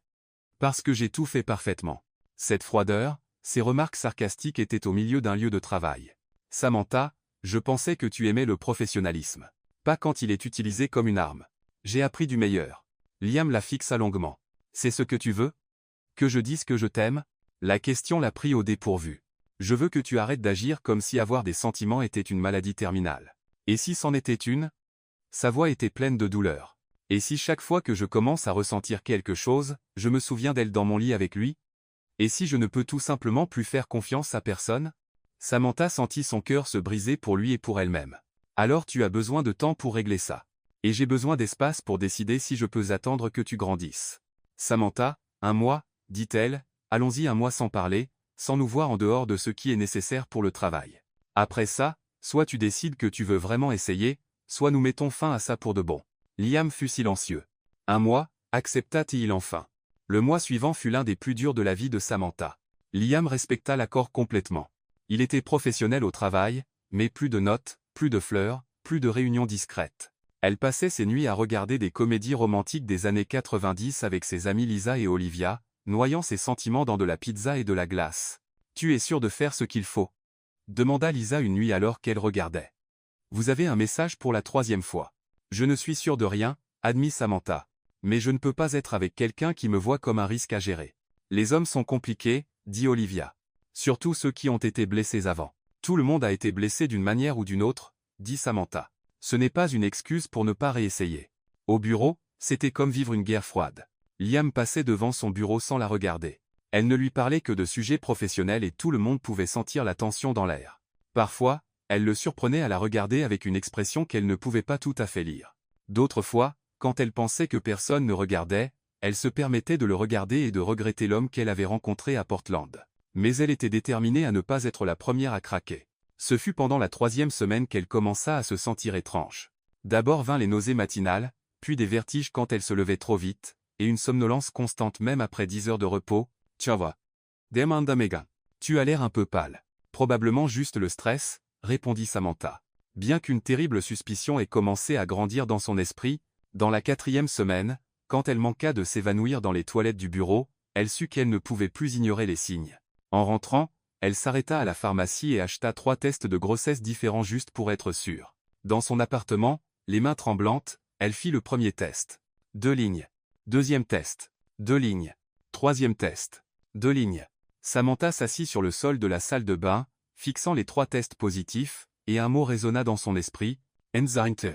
Parce que j'ai tout fait parfaitement. Cette froideur, ces remarques sarcastiques étaient au milieu d'un lieu de travail. Samantha, je pensais que tu aimais le professionnalisme. Pas quand il est utilisé comme une arme. J'ai appris du meilleur. Liam la fixa longuement. C'est ce que tu veux? Que je dise que je t'aime? La question l'a pris au dépourvu. Je veux que tu arrêtes d'agir comme si avoir des sentiments était une maladie terminale. Et si c'en était une? Sa voix était pleine de douleur. Et si chaque fois que je commence à ressentir quelque chose, je me souviens d'elle dans mon lit avec lui? Et si je ne peux tout simplement plus faire confiance à personne? Samantha sentit son cœur se briser pour lui et pour elle-même. Alors tu as besoin de temps pour régler ça. Et j'ai besoin d'espace pour décider si je peux attendre que tu grandisses. Samantha, 1 mois, dit-elle, allons-y 1 mois sans parler, sans nous voir en dehors de ce qui est nécessaire pour le travail. Après ça, soit tu décides que tu veux vraiment essayer, soit nous mettons fin à ça pour de bon. Liam fut silencieux. 1 mois, accepta-t-il enfin. Le mois suivant fut l'un des plus durs de la vie de Samantha. Liam respecta l'accord complètement. Il était professionnel au travail, mais plus de notes, plus de fleurs, plus de réunions discrètes. Elle passait ses nuits à regarder des comédies romantiques des années 90 avec ses amies Lisa et Olivia, noyant ses sentiments dans de la pizza et de la glace. « Tu es sûr de faire ce qu'il faut ?» demanda Lisa une nuit alors qu'elle regardait. « Vous avez un message pour la 3e fois. »« Je ne suis sûr de rien, » admit Samantha. « Mais je ne peux pas être avec quelqu'un qui me voit comme un risque à gérer. »« Les hommes sont compliqués, » dit Olivia. « Surtout ceux qui ont été blessés avant. »« Tout le monde a été blessé d'une manière ou d'une autre, » dit Samantha. « Ce n'est pas une excuse pour ne pas réessayer. » Au bureau, c'était comme vivre une guerre froide. Liam passait devant son bureau sans la regarder. Elle ne lui parlait que de sujets professionnels et tout le monde pouvait sentir la tension dans l'air. Parfois, elle le surprenait à la regarder avec une expression qu'elle ne pouvait pas tout à fait lire. D'autres fois, quand elle pensait que personne ne regardait, Elle se permettait de le regarder et de regretter l'homme qu'elle avait rencontré à Portland. Mais elle était déterminée à ne pas être la première à craquer. Ce fut pendant la 3e semaine qu'elle commença à se sentir étrange. D'abord vinrent les nausées matinales, puis des vertiges quand elle se levait trop vite, et une somnolence constante même après 10 heures de repos. « Tiens va. Demanda Megan. Tu as l'air un peu pâle. » « Probablement juste le stress, » répondit Samantha. Bien qu'une terrible suspicion ait commencé à grandir dans son esprit, dans la 4e semaine, quand elle manqua de s'évanouir dans les toilettes du bureau, elle sut qu'elle ne pouvait plus ignorer les signes. En rentrant, elle s'arrêta à la pharmacie et acheta 3 tests de grossesse différents juste pour être sûre. Dans son appartement, les mains tremblantes, elle fit le premier test. 2 lignes. Deuxième test. 2 lignes. Troisième test. 2 lignes. Samantha s'assit sur le sol de la salle de bain, fixant les 3 tests positifs, et un mot résonna dans son esprit, Enceinte.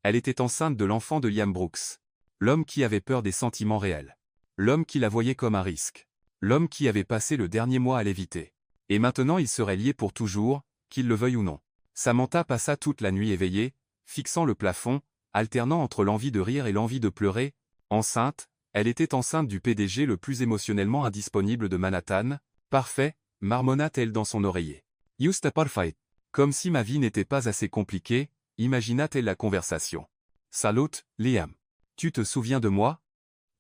Elle était enceinte de l'enfant de Liam Brooks. L'homme qui avait peur des sentiments réels. L'homme qui la voyait comme un risque. L'homme qui avait passé le dernier mois à l'éviter. Et maintenant ils seraient liés pour toujours, qu'il le veuille ou non. Samantha passa toute la nuit éveillée, fixant le plafond, alternant entre l'envie de rire et l'envie de pleurer. Enceinte, elle était enceinte du PDG le plus émotionnellement indisponible de Manhattan. Parfait, marmonna-t-elle dans son oreiller. Juste parfait. Comme si ma vie n'était pas assez compliquée, imagina-t-elle la conversation. Salut, Liam. Tu te souviens de moi?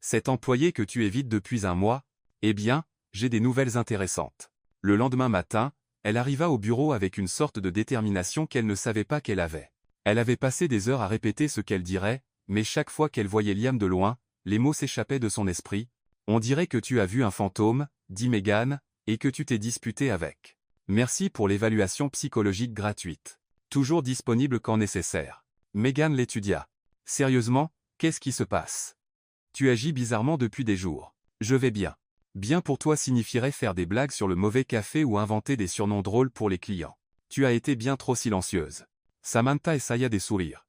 Cet employé que tu évites depuis un mois? Eh bien, j'ai des nouvelles intéressantes. Le lendemain matin, elle arriva au bureau avec une sorte de détermination qu'elle ne savait pas qu'elle avait. Elle avait passé des heures à répéter ce qu'elle dirait, mais chaque fois qu'elle voyait Liam de loin, les mots s'échappaient de son esprit. On dirait que tu as vu un fantôme, dit Megan, et que tu t'es disputé avec. Merci pour l'évaluation psychologique gratuite. Toujours disponible quand nécessaire. Megan l'étudia. Sérieusement, qu'est-ce qui se passe? Tu agis bizarrement depuis des jours. Je vais bien. Bien pour toi signifierait faire des blagues sur le mauvais café ou inventer des surnoms drôles pour les clients. Tu as été bien trop silencieuse. Samantha essaya des sourires.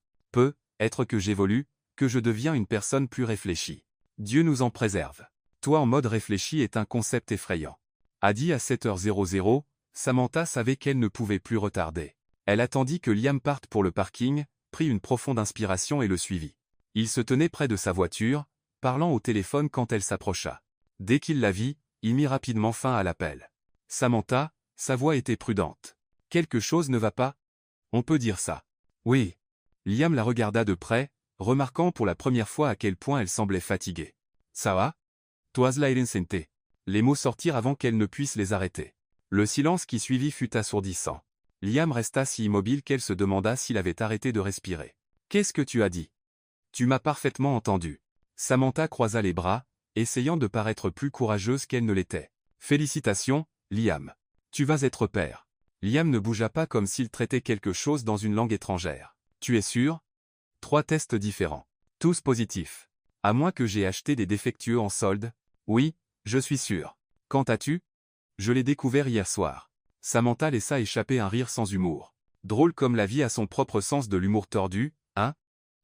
Être que j'évolue, que je deviens une personne plus réfléchie. Dieu nous en préserve. Toi en mode réfléchi est un concept effrayant. À 7h00, Samantha savait qu'elle ne pouvait plus retarder. Elle attendit que Liam parte pour le parking, prit une profonde inspiration et le suivit. Il se tenait près de sa voiture, parlant au téléphone quand elle s'approcha. Dès qu'il la vit, il mit rapidement fin à l'appel. Samantha, sa voix était prudente. Quelque chose ne va pas? On peut dire ça. Oui. Liam la regarda de près, remarquant pour la première fois à quel point elle semblait fatiguée. Ça va? Toise la insente. Les mots sortirent avant qu'elle ne puisse les arrêter. Le silence qui suivit fut assourdissant. Liam resta si immobile qu'elle se demanda s'il avait arrêté de respirer. Qu'est-ce que tu as dit? Tu m'as parfaitement entendu. Samantha croisa les bras, essayant de paraître plus courageuse qu'elle ne l'était. Félicitations, Liam. Tu vas être père. Liam ne bougea pas comme s'il traitait quelque chose dans une langue étrangère. Tu es sûr? 3 tests différents. Tous positifs. À moins que j'aie acheté des défectueux en solde. Oui, je suis sûr. Quand as-tu? Je l'ai découvert hier soir. Samantha laissa échapper un rire sans humour. Drôle comme la vie a son propre sens de l'humour tordu, hein?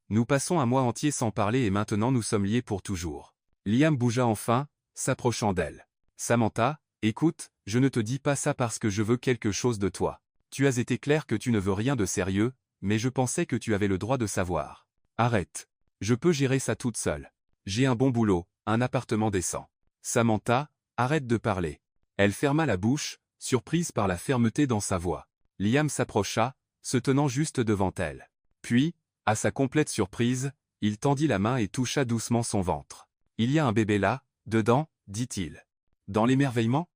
Nous passons un mois entier sans parler et maintenant nous sommes liés pour toujours. Liam bougea enfin, s'approchant d'elle. Samantha, écoute, je ne te dis pas ça parce que je veux quelque chose de toi. Tu as été clair que tu ne veux rien de sérieux, mais je pensais que tu avais le droit de savoir. Arrête. Je peux gérer ça toute seule. J'ai un bon boulot, un appartement décent. Samantha, arrête de parler. Elle ferma la bouche, surprise par la fermeté dans sa voix. Liam s'approcha, se tenant juste devant elle. Puis, à sa complète surprise, il tendit la main et toucha doucement son ventre. Il y a un bébé là, dedans, dit-il. Dans l'émerveillement?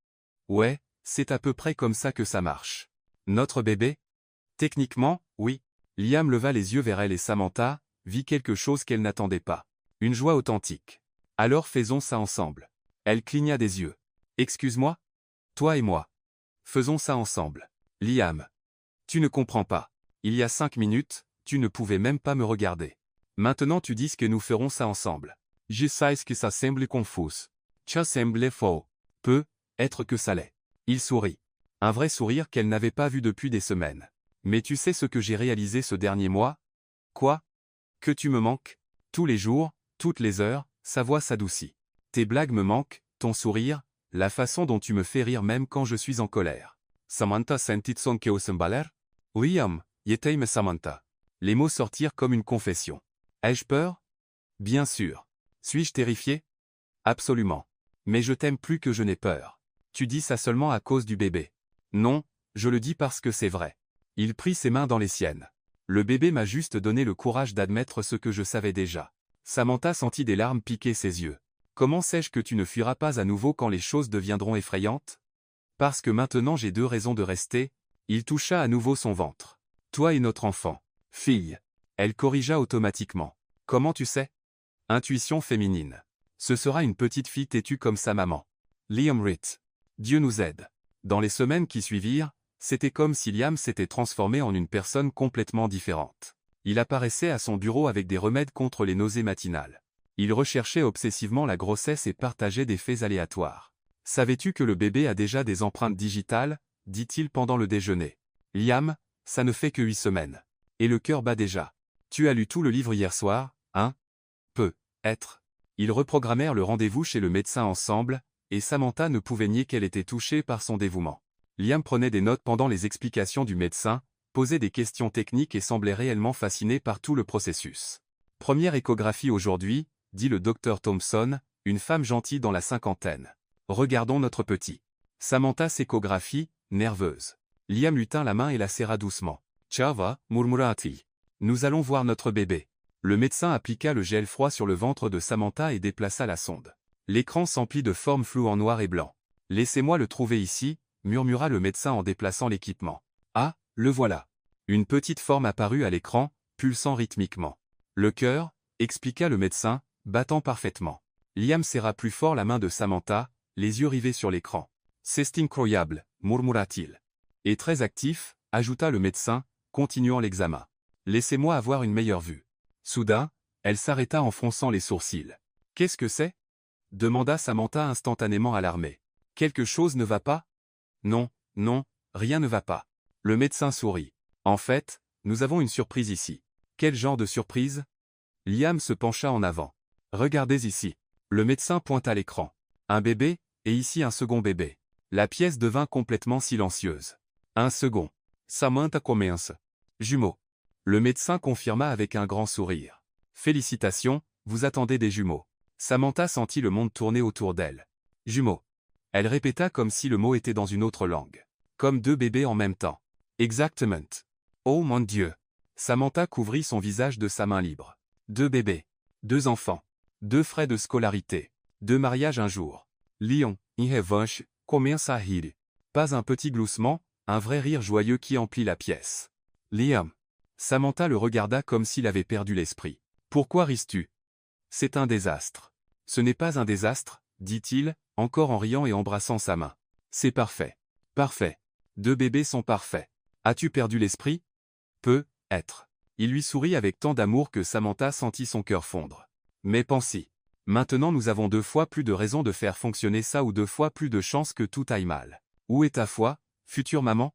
Ouais, c'est à peu près comme ça que ça marche. Notre bébé? Techniquement, oui. Liam leva les yeux vers elle et Samantha, vit quelque chose qu'elle n'attendait pas. Une joie authentique. Alors faisons ça ensemble. Elle cligna des yeux. Excuse-moi? Toi et moi. Faisons ça ensemble. Liam. Tu ne comprends pas. Il y a 5 minutes, tu ne pouvais même pas me regarder. Maintenant tu dis que nous ferons ça ensemble. Je sais que ça semble confus. Ça semble faux. Être que ça l'est. Il sourit. Un vrai sourire qu'elle n'avait pas vu depuis des semaines. Mais tu sais ce que j'ai réalisé ce dernier mois? Quoi? Que tu me manques? Tous les jours, toutes les heures, sa voix s'adoucit. Tes blagues me manquent, ton sourire, la façon dont tu me fais rire même quand je suis en colère. Samantha sentit son que sembaler? Liam, yeteime Samantha. Les mots sortirent comme une confession. Ai-je peur? Bien sûr. Suis-je terrifié? Absolument. Mais je t'aime plus que je n'ai peur. Tu dis ça seulement à cause du bébé. Non, je le dis parce que c'est vrai. Il prit ses mains dans les siennes. Le bébé m'a juste donné le courage d'admettre ce que je savais déjà. Samantha sentit des larmes piquer ses yeux. Comment sais-je que tu ne fuiras pas à nouveau quand les choses deviendront effrayantes? Parce que maintenant j'ai 2 raisons de rester. Il toucha à nouveau son ventre. Toi et notre enfant. Fille. Elle corrigea automatiquement. Comment tu sais? Intuition féminine. Ce sera une petite fille têtue comme sa maman. Liam Ritt. Dieu nous aide. Dans les semaines qui suivirent, c'était comme si Liam s'était transformé en une personne complètement différente. Il apparaissait à son bureau avec des remèdes contre les nausées matinales. Il recherchait obsessivement la grossesse et partageait des faits aléatoires. Savais-tu que le bébé a déjà des empreintes digitales? Dit-il pendant le déjeuner. Liam, ça ne fait que 8 semaines. Et le cœur bat déjà. Tu as lu tout le livre hier soir, hein? Être. Ils reprogrammèrent le rendez-vous chez le médecin ensemble, et Samantha ne pouvait nier qu'elle était touchée par son dévouement. Liam prenait des notes pendant les explications du médecin, posait des questions techniques et semblait réellement fasciné par tout le processus. Première échographie aujourd'hui, dit le docteur Thompson, une femme gentille dans la cinquantaine. Regardons notre petit. Samantha s'échographie, nerveuse. Liam lui tint la main et la serra doucement. Chava, murmura-t-il. Nous allons voir notre bébé. Le médecin appliqua le gel froid sur le ventre de Samantha et déplaça la sonde. L'écran s'emplit de formes floues en noir et blanc. Laissez-moi le trouver ici, murmura le médecin en déplaçant l'équipement. Ah, le voilà. Une petite forme apparut à l'écran, pulsant rythmiquement. Le cœur, expliqua le médecin, battant parfaitement. Liam serra plus fort la main de Samantha, les yeux rivés sur l'écran. C'est incroyable, murmura-t-il. Et très actif, ajouta le médecin, continuant l'examen. Laissez-moi avoir une meilleure vue. Soudain, elle s'arrêta en fronçant les sourcils. Qu'est-ce que c'est? Demanda Samantha instantanément alarmée. Quelque chose ne va pas? Non, non, rien ne va pas. Le médecin sourit. En fait, nous avons une surprise ici. Quel genre de surprise? Liam se pencha en avant. Regardez ici. Le médecin pointa l'écran. Un bébé, et ici un second bébé. La pièce devint complètement silencieuse. Un second. Samantha commence. Jumeaux. Le médecin confirma avec un grand sourire. Félicitations, vous attendez des jumeaux. Samantha sentit le monde tourner autour d'elle. Jumeaux. Elle répéta comme si le mot était dans une autre langue. Comme 2 bébés en même temps. Exactement. Oh mon Dieu. Samantha couvrit son visage de sa main libre. 2 bébés. 2 enfants. 2 frais de scolarité. 2 mariages un jour. Lion, en revanche, commence à rire. Pas un petit gloussement, un vrai rire joyeux qui emplit la pièce. Liam. Samantha le regarda comme s'il avait perdu l'esprit. Pourquoi ris-tu? C'est un désastre. Ce n'est pas un désastre, dit-il, encore en riant et embrassant sa main. C'est parfait. Parfait. 2 bébés sont parfaits. As-tu perdu l'esprit? Peut-être. Il lui sourit avec tant d'amour que Samantha sentit son cœur fondre. Mais pensez. Maintenant nous avons 2 fois plus de raisons de faire fonctionner ça ou 2 fois plus de chances que tout aille mal. Où est ta foi, future maman?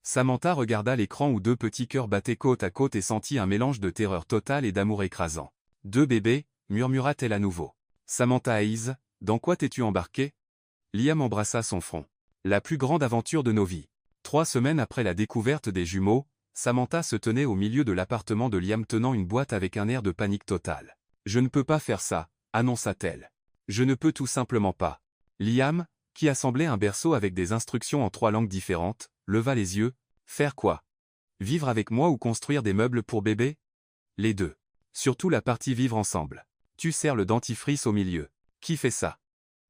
Samantha regarda l'écran où 2 petits cœurs battaient côte à côte et sentit un mélange de terreur totale et d'amour écrasant. 2 bébés, murmura-t-elle à nouveau. Samantha Hayes, dans quoi t'es-tu embarqué? Liam embrassa son front. La plus grande aventure de nos vies. 3 semaines après la découverte des jumeaux, Samantha se tenait au milieu de l'appartement de Liam tenant une boîte avec un air de panique totale. Je ne peux pas faire ça, annonça-t-elle. Je ne peux tout simplement pas. Liam, qui assemblait un berceau avec des instructions en 3 langues différentes, leva les yeux. Faire quoi? Vivre avec moi ou construire des meubles pour bébé? Les 2. Surtout la partie vivre ensemble. Tu serres le dentifrice au milieu. Qui fait ça?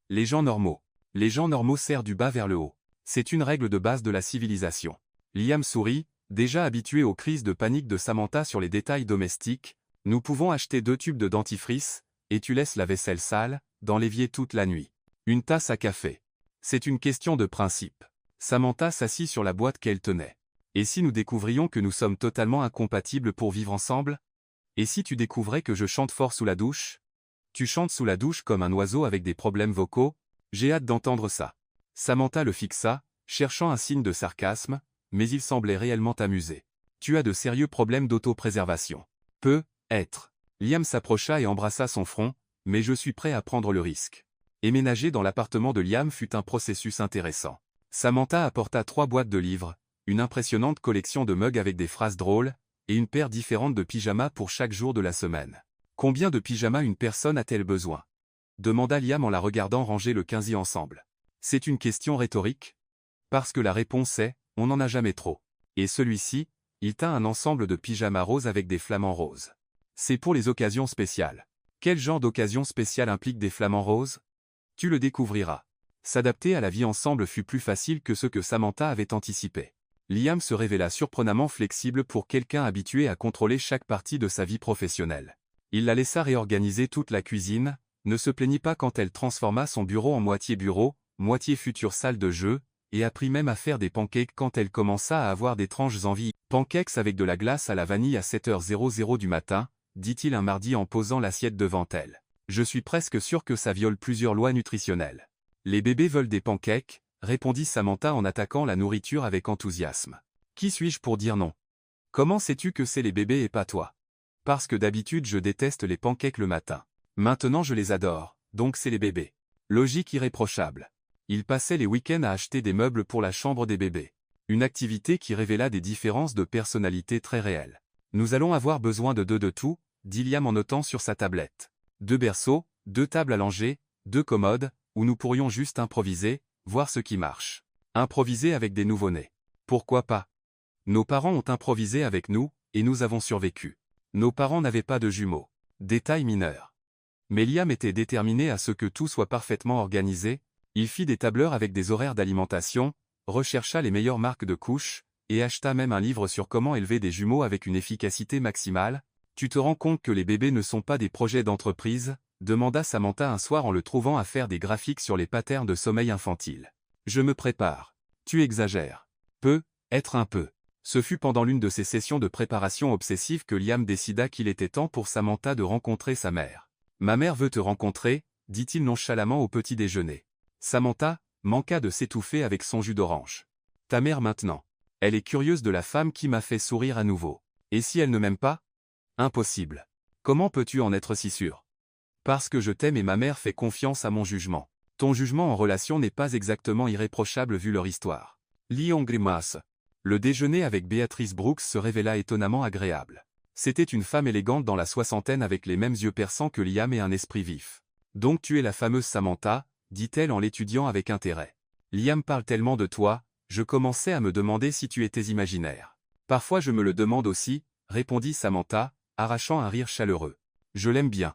Les gens normaux. Les gens normaux serrent du bas vers le haut. C'est une règle de base de la civilisation. Liam sourit, déjà habitué aux crises de panique de Samantha sur les détails domestiques. Nous pouvons acheter 2 tubes de dentifrice, et tu laisses la vaisselle sale, dans l'évier toute la nuit. Une tasse à café. C'est une question de principe. Samantha s'assit sur la boîte qu'elle tenait. Et si nous découvrions que nous sommes totalement incompatibles pour vivre ensemble? Et si tu découvrais que je chante fort sous la douche? Tu chantes sous la douche comme un oiseau avec des problèmes vocaux? J'ai hâte d'entendre ça. Samantha le fixa, cherchant un signe de sarcasme, mais il semblait réellement amusé. Tu as de sérieux problèmes d'autopréservation. Peut-être. Liam s'approcha et embrassa son front, mais je suis prêt à prendre le risque. Éménager dans l'appartement de Liam fut un processus intéressant. Samantha apporta 3 boîtes de livres, une impressionnante collection de mugs avec des phrases drôles, et une paire différente de pyjamas pour chaque jour de la semaine. Combien de pyjamas une personne a-t-elle besoin? demanda Liam en la regardant ranger le quinzi ensemble. C'est une question rhétorique? Parce que la réponse est, on n'en a jamais trop. Et celui-ci, il tint un ensemble de pyjamas roses avec des flamants roses. C'est pour les occasions spéciales. Quel genre d'occasion spéciale implique des flamants roses? Tu le découvriras. S'adapter à la vie ensemble fut plus facile que ce que Samantha avait anticipé. Liam se révéla surprenamment flexible pour quelqu'un habitué à contrôler chaque partie de sa vie professionnelle. Il la laissa réorganiser toute la cuisine, ne se plaignit pas quand elle transforma son bureau en moitié bureau, moitié future salle de jeu, et apprit même à faire des pancakes quand elle commença à avoir d'étranges envies. Pancakes avec de la glace à la vanille à 7h00 du matin, dit-il un mardi en posant l'assiette devant elle. Je suis presque sûr que ça viole plusieurs lois nutritionnelles. Les bébés veulent des pancakes, répondit Samantha en attaquant la nourriture avec enthousiasme. Qui suis-je pour dire non? Comment sais-tu que c'est les bébés et pas toi? Parce que d'habitude je déteste les pancakes le matin. Maintenant je les adore, donc c'est les bébés. Logique irréprochable. Il passait les week-ends à acheter des meubles pour la chambre des bébés. Une activité qui révéla des différences de personnalité très réelles. Nous allons avoir besoin de 2 de tout, dit Liam en notant sur sa tablette. 2 berceaux, 2 tables à langer, 2 commodes, ou nous pourrions juste improviser, voir ce qui marche. Improviser avec des nouveau-nés. Pourquoi pas? Nos parents ont improvisé avec nous, et nous avons survécu. Nos parents n'avaient pas de jumeaux. Détail mineur. Mais Liam était déterminé à ce que tout soit parfaitement organisé. Il fit des tableurs avec des horaires d'alimentation, rechercha les meilleures marques de couches, et acheta même un livre sur comment élever des jumeaux avec une efficacité maximale. Tu te rends compte que les bébés ne sont pas des projets d'entreprise? Demanda Samantha un soir en le trouvant à faire des graphiques sur les patterns de sommeil infantile. Je me prépare. Tu exagères. Être un peu. Ce fut pendant l'une de ces sessions de préparation obsessive que Liam décida qu'il était temps pour Samantha de rencontrer sa mère. Ma mère veut te rencontrer, dit-il nonchalamment au petit déjeuner. Samantha manqua de s'étouffer avec son jus d'orange. Ta mère maintenant. Elle est curieuse de la femme qui m'a fait sourire à nouveau. Et si elle ne m'aime pas? Impossible. Comment peux-tu en être si sûr? Parce que je t'aime et ma mère fait confiance à mon jugement. Ton jugement en relation n'est pas exactement irréprochable vu leur histoire. Lion grimace. Le déjeuner avec Béatrice Brooks se révéla étonnamment agréable. C'était une femme élégante dans la soixantaine avec les mêmes yeux perçants que Liam et un esprit vif. Donc tu es la fameuse Samantha, dit-elle en l'étudiant avec intérêt. Liam parle tellement de toi, je commençais à me demander si tu étais imaginaire. Parfois je me le demande aussi, répondit Samantha, arrachant un rire chaleureux. Je l'aime bien.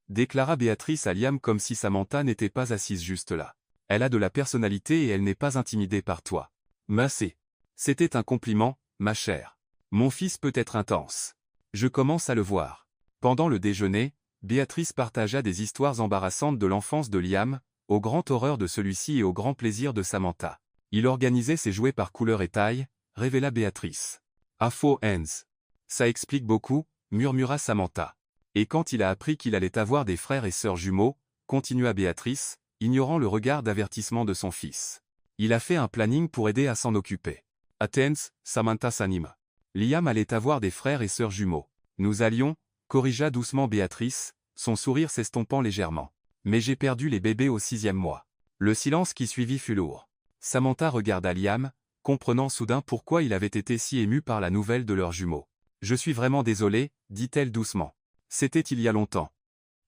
Déclara Béatrice à Liam comme si Samantha n'était pas assise juste là. Elle a de la personnalité et elle n'est pas intimidée par toi. Merci. C'était un compliment, ma chère. Mon fils peut être intense. Je commence à le voir. Pendant le déjeuner, Béatrice partagea des histoires embarrassantes de l'enfance de Liam, au grand horreur de celui-ci et au grand plaisir de Samantha. Il organisait ses jouets par couleur et taille, révéla Béatrice. Ah faux hands. Ça explique beaucoup, murmura Samantha. Et quand il a appris qu'il allait avoir des frères et sœurs jumeaux, continua Béatrice, ignorant le regard d'avertissement de son fils. Il a fait un planning pour aider à s'en occuper. Athens, Samantha s'anime. Liam allait avoir des frères et sœurs jumeaux. Nous allions, corrigea doucement Béatrice, son sourire s'estompant légèrement. Mais j'ai perdu les bébés au 6e mois. Le silence qui suivit fut lourd. Samantha regarda Liam, comprenant soudain pourquoi il avait été si ému par la nouvelle de leurs jumeaux. Je suis vraiment désolée, dit-elle doucement. C'était il y a longtemps.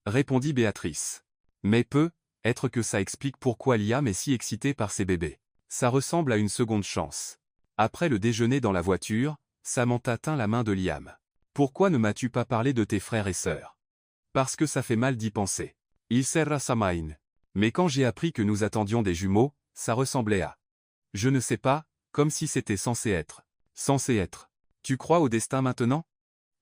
Répondit Béatrice. Mais être que ça explique pourquoi Liam est si excité par ses bébés. Ça ressemble à une seconde chance. Après le déjeuner dans la voiture, Samantha tint la main de Liam. Pourquoi ne m'as-tu pas parlé de tes frères et sœurs? Parce que ça fait mal d'y penser. Il serra sa main. Mais quand j'ai appris que nous attendions des jumeaux, ça ressemblait à... Je ne sais pas, comme si c'était censé être. Censé être. Tu crois au destin maintenant?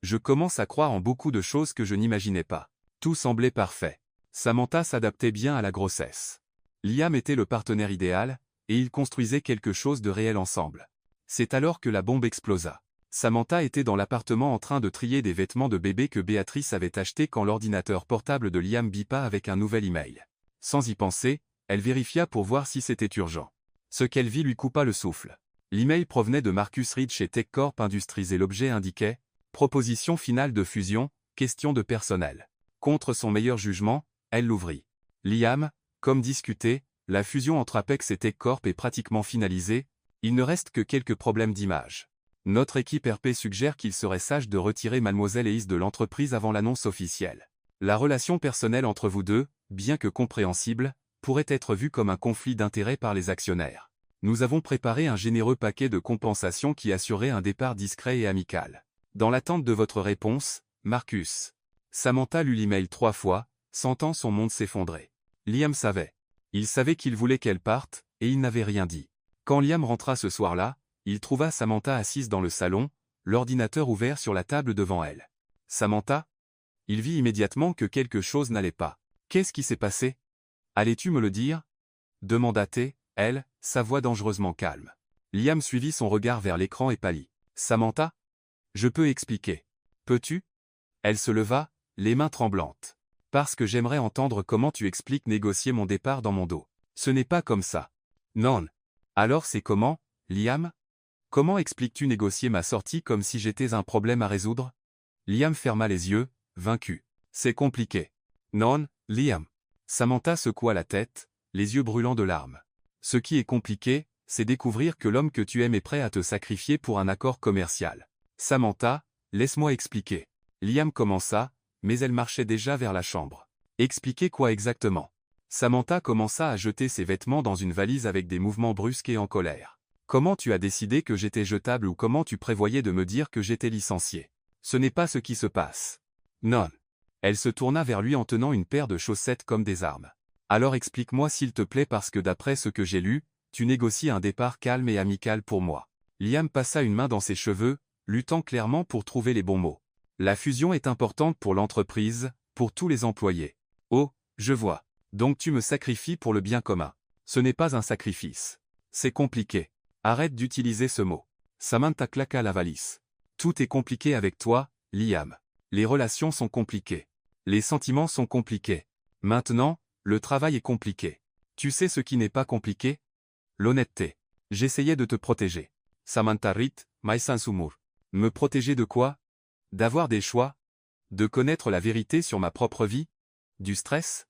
Je commence à croire en beaucoup de choses que je n'imaginais pas. Tout semblait parfait. Samantha s'adaptait bien à la grossesse. Liam était le partenaire idéal, et ils construisaient quelque chose de réel ensemble. C'est alors que la bombe explosa. Samantha était dans l'appartement en train de trier des vêtements de bébé que Béatrice avait achetés quand l'ordinateur portable de Liam bipa avec un nouvel email. Sans y penser, elle vérifia pour voir si c'était urgent. Ce qu'elle vit lui coupa le souffle. L'email provenait de Marcus Reed chez TechCorp Industries et l'objet indiquait « Proposition finale de fusion, question de personnel ». Contre son meilleur jugement, elle l'ouvrit. Liam, comme discuté, la fusion entre Apex et TechCorp est pratiquement finalisée, il ne reste que quelques problèmes d'image. Notre équipe RP suggère qu'il serait sage de retirer Mademoiselle Ace de l'entreprise avant l'annonce officielle. La relation personnelle entre vous deux, bien que compréhensible, pourrait être vue comme un conflit d'intérêts par les actionnaires. Nous avons préparé un généreux paquet de compensation qui assurerait un départ discret et amical. Dans l'attente de votre réponse, Marcus. Samantha lut l'email 3 fois, sentant son monde s'effondrer. Liam savait. Il savait qu'il voulait qu'elle parte, et il n'avait rien dit. Quand Liam rentra ce soir-là, il trouva Samantha assise dans le salon, l'ordinateur ouvert sur la table devant elle. Samantha? Il vit immédiatement que quelque chose n'allait pas. Qu'est-ce qui s'est passé? Allais-tu me le dire? Demanda-t-elle, elle, sa voix dangereusement calme. Liam suivit son regard vers l'écran et pâlit. Samantha? Je peux expliquer. Peux-tu? Elle se leva, les mains tremblantes. Parce que j'aimerais entendre comment tu expliques négocier mon départ dans mon dos. Ce n'est pas comme ça. Non. Alors c'est comment, Liam? Comment expliques-tu négocier ma sortie comme si j'étais un problème à résoudre? Liam ferma les yeux, vaincu. C'est compliqué. Non, Liam. Samantha secoua la tête, les yeux brûlants de larmes. Ce qui est compliqué, c'est découvrir que l'homme que tu aimes est prêt à te sacrifier pour un accord commercial. Samantha, laisse-moi expliquer. Liam commença, mais elle marchait déjà vers la chambre. Expliquer quoi exactement? Samantha commença à jeter ses vêtements dans une valise avec des mouvements brusques et en colère. Comment tu as décidé que j'étais jetable ou comment tu prévoyais de me dire que j'étais licencié? Ce n'est pas ce qui se passe. Non. Elle se tourna vers lui en tenant une paire de chaussettes comme des armes. Alors explique-moi s'il te plaît parce que d'après ce que j'ai lu, tu négocies un départ calme et amical pour moi. Liam passa une main dans ses cheveux, luttant clairement pour trouver les bons mots. La fusion est importante pour l'entreprise, pour tous les employés. Oh, je vois. Donc tu me sacrifies pour le bien commun. Ce n'est pas un sacrifice. C'est compliqué. Arrête d'utiliser ce mot. Samantha claqua la valise. Tout est compliqué avec toi, Liam. Les relations sont compliquées. Les sentiments sont compliqués. Maintenant, le travail est compliqué. Tu sais ce qui n'est pas compliqué? L'honnêteté. J'essayais de te protéger. Samantha rit, Maïsansumur. Me protéger de quoi? D'avoir des choix? De connaître la vérité sur ma propre vie? Du stress?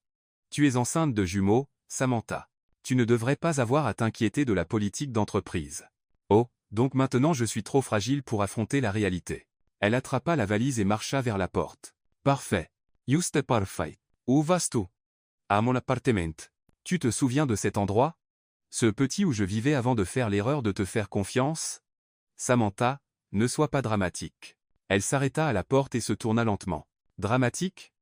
Tu es enceinte de jumeaux, Samantha. Tu ne devrais pas avoir à t'inquiéter de la politique d'entreprise. Oh, donc maintenant je suis trop fragile pour affronter la réalité. Elle attrapa la valise et marcha vers la porte. Parfait. Juste parfait. Où vas-tu? À mon appartement. Tu te souviens de cet endroit? Ce petit où je vivais avant de faire l'erreur de te faire confiance? Samantha, ne sois pas dramatique. Elle s'arrêta à la porte et se tourna lentement. Dramatique?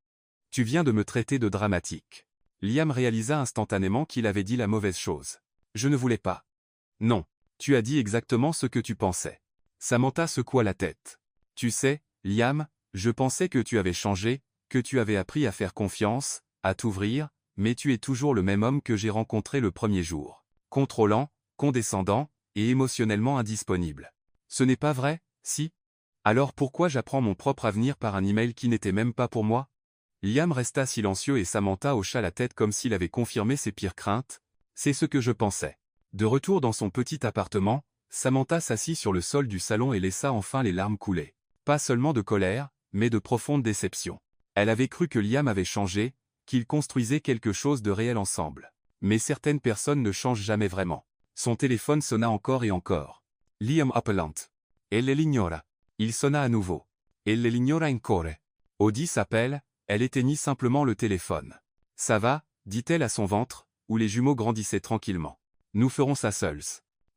Tu viens de me traiter de dramatique. Liam réalisa instantanément qu'il avait dit la mauvaise chose. Je ne voulais pas. Non, tu as dit exactement ce que tu pensais. Samantha secoua la tête. Tu sais, Liam, je pensais que tu avais changé, que tu avais appris à faire confiance, à t'ouvrir, mais tu es toujours le même homme que j'ai rencontré le premier jour. Contrôlant, condescendant, et émotionnellement indisponible. Ce n'est pas vrai, si? Alors pourquoi j'apprends mon propre avenir par un email qui n'était même pas pour moi? Liam resta silencieux et Samantha hocha la tête comme s'il avait confirmé ses pires craintes. C'est ce que je pensais. De retour dans son petit appartement, Samantha s'assit sur le sol du salon et laissa enfin les larmes couler. Pas seulement de colère, mais de profonde déception. Elle avait cru que Liam avait changé, qu'ils construisaient quelque chose de réel ensemble. Mais certaines personnes ne changent jamais vraiment. Son téléphone sonna encore et encore. Liam appelant. Elle l'ignora. Il sonna à nouveau. Elle l'ignora encore. Audie s'appelle, elle éteignit simplement le téléphone. Ça va, dit-elle à son ventre, où les jumeaux grandissaient tranquillement. Nous ferons ça seuls.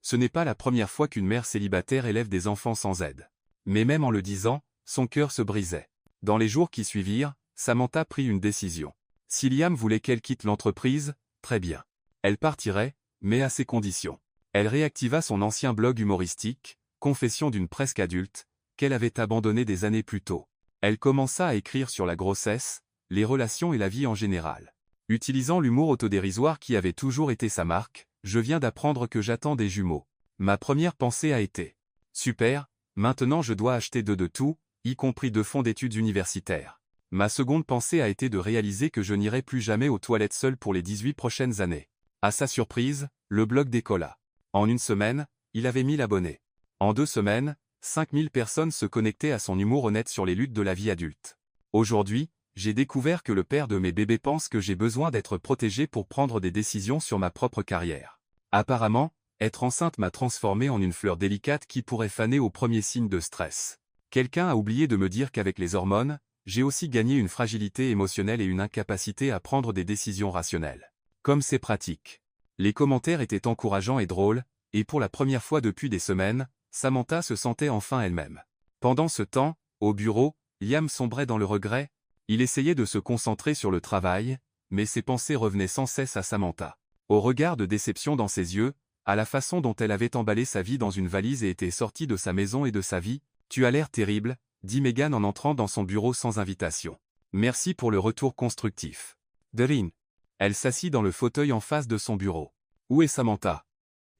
Ce n'est pas la première fois qu'une mère célibataire élève des enfants sans aide. Mais même en le disant, son cœur se brisait. Dans les jours qui suivirent, Samantha prit une décision. Si Liam voulait qu'elle quitte l'entreprise, très bien. Elle partirait, mais à ses conditions. Elle réactiva son ancien blog humoristique, Confession d'une presque adulte, qu'elle avait abandonné des années plus tôt. Elle commença à écrire sur la grossesse, les relations et la vie en général. Utilisant l'humour autodérisoire qui avait toujours été sa marque, je viens d'apprendre que j'attends des jumeaux. Ma première pensée a été « Super, maintenant je dois acheter deux de tout, y compris 2 fonds d'études universitaires. » Ma seconde pensée a été de réaliser que je n'irai plus jamais aux toilettes seul pour les 18 prochaines années. À sa surprise, le blog décolla. En 1 semaine, il avait 1000 abonnés. En 2 semaines, 5000 personnes se connectaient à son humour honnête sur les luttes de la vie adulte. Aujourd'hui, j'ai découvert que le père de mes bébés pense que j'ai besoin d'être protégé pour prendre des décisions sur ma propre carrière. Apparemment, être enceinte m'a transformé en une fleur délicate qui pourrait faner au premier signe de stress. Quelqu'un a oublié de me dire qu'avec les hormones, j'ai aussi gagné une fragilité émotionnelle et une incapacité à prendre des décisions rationnelles. Comme c'est pratique. Les commentaires étaient encourageants et drôles, et pour la première fois depuis des semaines, Samantha se sentait enfin elle-même. Pendant ce temps, au bureau, Liam sombrait dans le regret. Il essayait de se concentrer sur le travail, mais ses pensées revenaient sans cesse à Samantha. Au regard de déception dans ses yeux, à la façon dont elle avait emballé sa vie dans une valise et était sortie de sa maison et de sa vie, « Tu as l'air terrible », dit Megan en entrant dans son bureau sans invitation. « Merci pour le retour constructif. » Doreen. Elle s'assit dans le fauteuil en face de son bureau. Où est Samantha?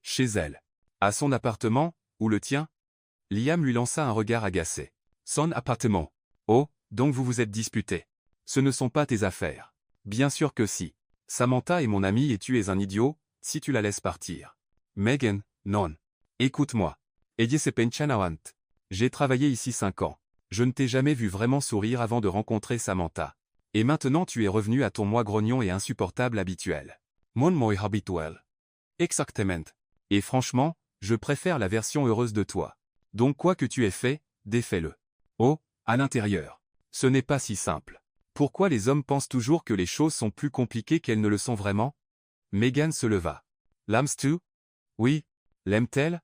Chez elle. À son appartement, ou le tien? Liam lui lança un regard agacé. Son appartement. Oh, donc vous vous êtes disputés. Ce ne sont pas tes affaires. Bien sûr que si. Samantha est mon amie et tu es un idiot, si tu la laisses partir. Megan, non. Écoute-moi. Ella se penchanawant. J'ai travaillé ici 5 ans. Je ne t'ai jamais vu vraiment sourire avant de rencontrer Samantha. Et maintenant tu es revenu à ton moi grognon et insupportable habituel. Mon moi habituel. Exactement. Et franchement, je préfère la version heureuse de toi. Donc quoi que tu aies fait, défais-le. Oh, à l'intérieur. Ce n'est pas si simple. Pourquoi les hommes pensent toujours que les choses sont plus compliquées qu'elles ne le sont vraiment? Megan se leva. L'aimes-tu? Oui. L'aime-t-elle?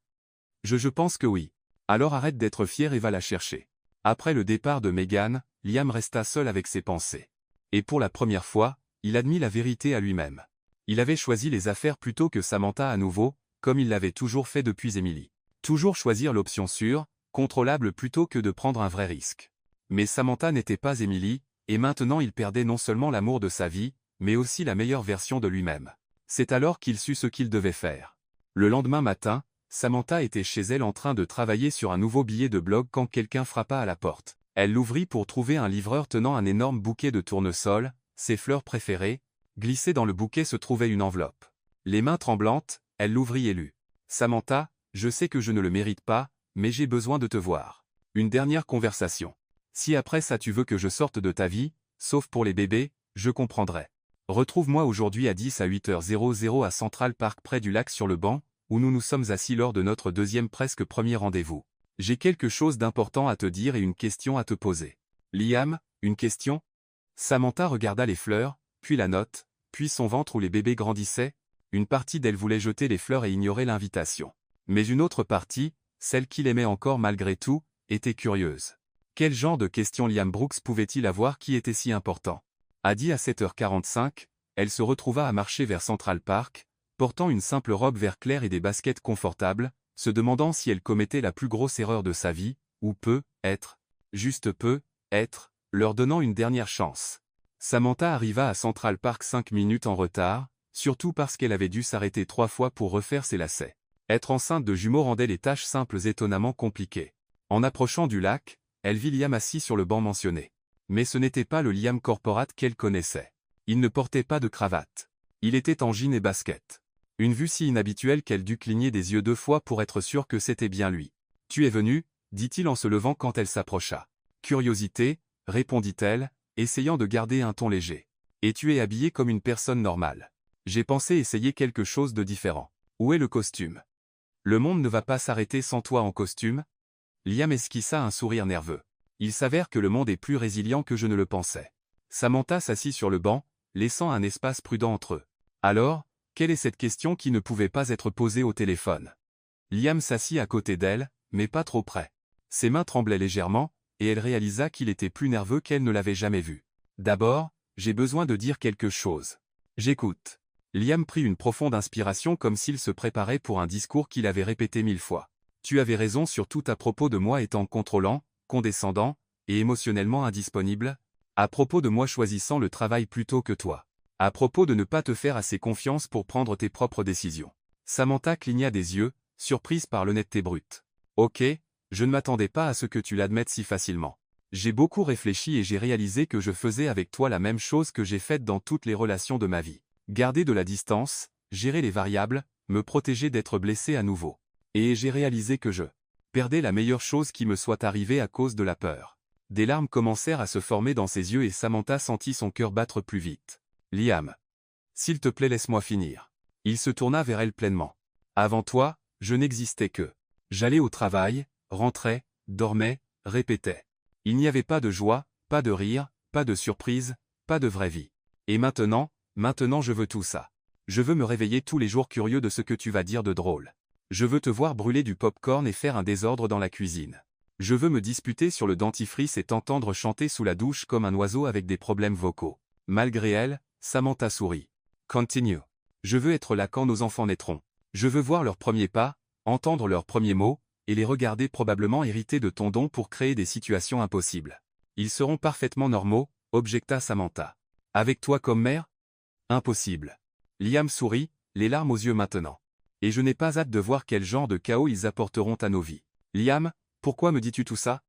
Je pense que oui. Alors arrête d'être fier et va la chercher. Après le départ de Megan, Liam resta seul avec ses pensées. Et pour la première fois, il admit la vérité à lui-même. Il avait choisi les affaires plutôt que Samantha à nouveau, comme il l'avait toujours fait depuis Emily. Toujours choisir l'option sûre, contrôlable plutôt que de prendre un vrai risque. Mais Samantha n'était pas Emily, et maintenant il perdait non seulement l'amour de sa vie, mais aussi la meilleure version de lui-même. C'est alors qu'il sut ce qu'il devait faire. Le lendemain matin, Samantha était chez elle en train de travailler sur un nouveau billet de blog quand quelqu'un frappa à la porte. Elle l'ouvrit pour trouver un livreur tenant un énorme bouquet de tournesol, ses fleurs préférées. Glissée dans le bouquet se trouvait une enveloppe. Les mains tremblantes, elle l'ouvrit et lut. « Samantha, je sais que je ne le mérite pas, mais j'ai besoin de te voir. Une dernière conversation. Si après ça tu veux que je sorte de ta vie, sauf pour les bébés, je comprendrai. Retrouve-moi aujourd'hui à 10 à 8h00 à Central Park près du lac sur le banc, où nous nous sommes assis lors de notre deuxième presque premier rendez-vous. J'ai quelque chose d'important à te dire et une question à te poser. » Liam, une question? Samantha regarda les fleurs, puis la note, puis son ventre où les bébés grandissaient. Une partie d'elle voulait jeter les fleurs et ignorer l'invitation. Mais une autre partie, celle qu'il aimait encore malgré tout, était curieuse. Quel genre de questions Liam Brooks pouvait-il avoir qui était si important? À 7h45, elle se retrouva à marcher vers Central Park, portant une simple robe vert clair et des baskets confortables, se demandant si elle commettait la plus grosse erreur de sa vie, ou peut-être, juste peut-être, leur donnant une dernière chance. Samantha arriva à Central Park 5 minutes en retard, surtout parce qu'elle avait dû s'arrêter 3 fois pour refaire ses lacets. Être enceinte de jumeaux rendait les tâches simples étonnamment compliquées. En approchant du lac, elle vit Liam assis sur le banc mentionné. Mais ce n'était pas le Liam corporate qu'elle connaissait. Il ne portait pas de cravate. Il était en jean et basket. Une vue si inhabituelle qu'elle dut cligner des yeux 2 fois pour être sûre que c'était bien lui. « Tu es venu ?» dit-il en se levant quand elle s'approcha. « Curiosité » répondit-elle, essayant de garder un ton léger. « Et tu es habillé comme une personne normale. J'ai pensé essayer quelque chose de différent. Où est le costume? Le monde ne va pas s'arrêter sans toi en costume ?» Liam esquissa un sourire nerveux. Il s'avère que le monde est plus résilient que je ne le pensais. Samantha s'assit sur le banc, laissant un espace prudent entre eux. Alors, quelle est cette question qui ne pouvait pas être posée au téléphone? Liam s'assit à côté d'elle, mais pas trop près. Ses mains tremblaient légèrement, et elle réalisa qu'il était plus nerveux qu'elle ne l'avait jamais vu. D'abord, j'ai besoin de dire quelque chose. J'écoute. Liam prit une profonde inspiration comme s'il se préparait pour un discours qu'il avait répété 1000 fois. Tu avais raison sur tout à propos de moi étant contrôlant, condescendant, et émotionnellement indisponible, à propos de moi choisissant le travail plutôt que toi. À propos de ne pas te faire assez confiance pour prendre tes propres décisions. Samantha cligna des yeux, surprise par l'honnêteté brute. Ok, je ne m'attendais pas à ce que tu l'admettes si facilement. J'ai beaucoup réfléchi et j'ai réalisé que je faisais avec toi la même chose que j'ai faite dans toutes les relations de ma vie. Garder de la distance, gérer les variables, me protéger d'être blessé à nouveau. Et j'ai réalisé que je perdais la meilleure chose qui me soit arrivée à cause de la peur. Des larmes commencèrent à se former dans ses yeux et Samantha sentit son cœur battre plus vite. Liam. S'il te plaît laisse-moi finir. Il se tourna vers elle pleinement. Avant toi, je n'existais que. J'allais au travail, rentrais, dormais, répétais. Il n'y avait pas de joie, Pas de rire, pas de surprise, pas de vraie vie. Et maintenant je veux tout ça. Je veux me réveiller tous les jours curieux de ce que tu vas dire de drôle. Je veux te voir brûler du pop-corn et faire un désordre dans la cuisine. Je veux me disputer sur le dentifrice et t'entendre chanter sous la douche comme un oiseau avec des problèmes vocaux. Malgré elle, Samantha sourit. Continue. Je veux être là quand nos enfants naîtront. Je veux voir leurs premiers pas, entendre leurs premiers mots, et les regarder probablement hérités de ton don pour créer des situations impossibles. Ils seront parfaitement normaux, objecta Samantha. Avec toi comme mère? Impossible. Liam sourit, les larmes aux yeux maintenant. Et je n'ai pas hâte de voir quel genre de chaos ils apporteront à nos vies. Liam, pourquoi me dis-tu tout ça?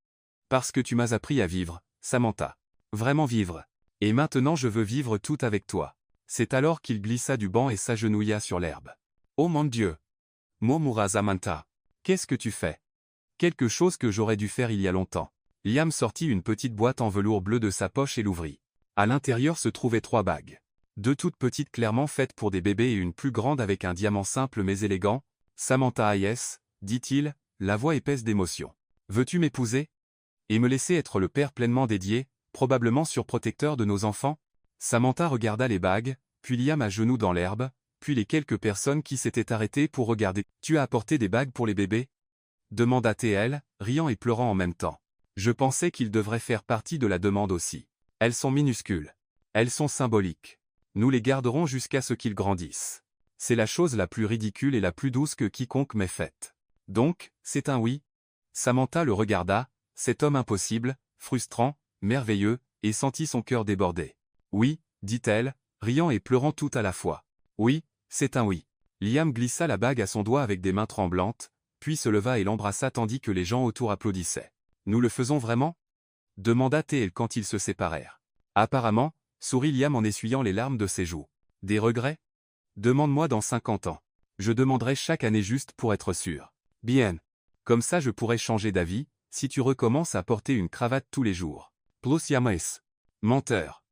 Parce que tu m'as appris à vivre, Samantha. Vraiment vivre. Et maintenant je veux vivre tout avec toi. C'est alors qu'il glissa du banc et s'agenouilla sur l'herbe. Oh mon Dieu! Murmura Samantha. Qu'est-ce que tu fais? Quelque chose que j'aurais dû faire il y a longtemps. Liam sortit une petite boîte en velours bleu de sa poche et l'ouvrit. À l'intérieur se trouvaient 3 bagues. 2 toutes petites clairement faites pour des bébés et une plus grande avec un diamant simple mais élégant. Samantha Hayes, dit-il, la voix épaisse d'émotion. Veux-tu m'épouser? Et me laisser être le père pleinement dédié, probablement surprotecteur de nos enfants? Samantha regarda les bagues, puis Liam à genoux dans l'herbe, puis les quelques personnes qui s'étaient arrêtées pour regarder. Tu as apporté des bagues pour les bébés? Demanda-t-elle, riant et pleurant en même temps. Je pensais qu'ils devraient faire partie de la demande aussi. Elles sont minuscules. Elles sont symboliques. Nous les garderons jusqu'à ce qu'ils grandissent. C'est la chose la plus ridicule et la plus douce que quiconque m'ait faite. Donc, c'est un oui? Samantha le regarda, cet homme impossible, frustrant, merveilleux, et sentit son cœur déborder. Oui, dit-elle, riant et pleurant tout à la fois. Oui, c'est un oui. Liam glissa la bague à son doigt avec des mains tremblantes, puis se leva et l'embrassa tandis que les gens autour applaudissaient. Nous le faisons vraiment? Demanda-t-elle quand ils se séparèrent. Apparemment, sourit Liam en essuyant les larmes de ses joues. Des regrets? Demande-moi dans 50 ans. Je demanderai chaque année juste pour être sûr. Bien. Comme ça je pourrais changer d'avis, si tu recommences à porter une cravate tous les jours. Plus Yames. Menteur.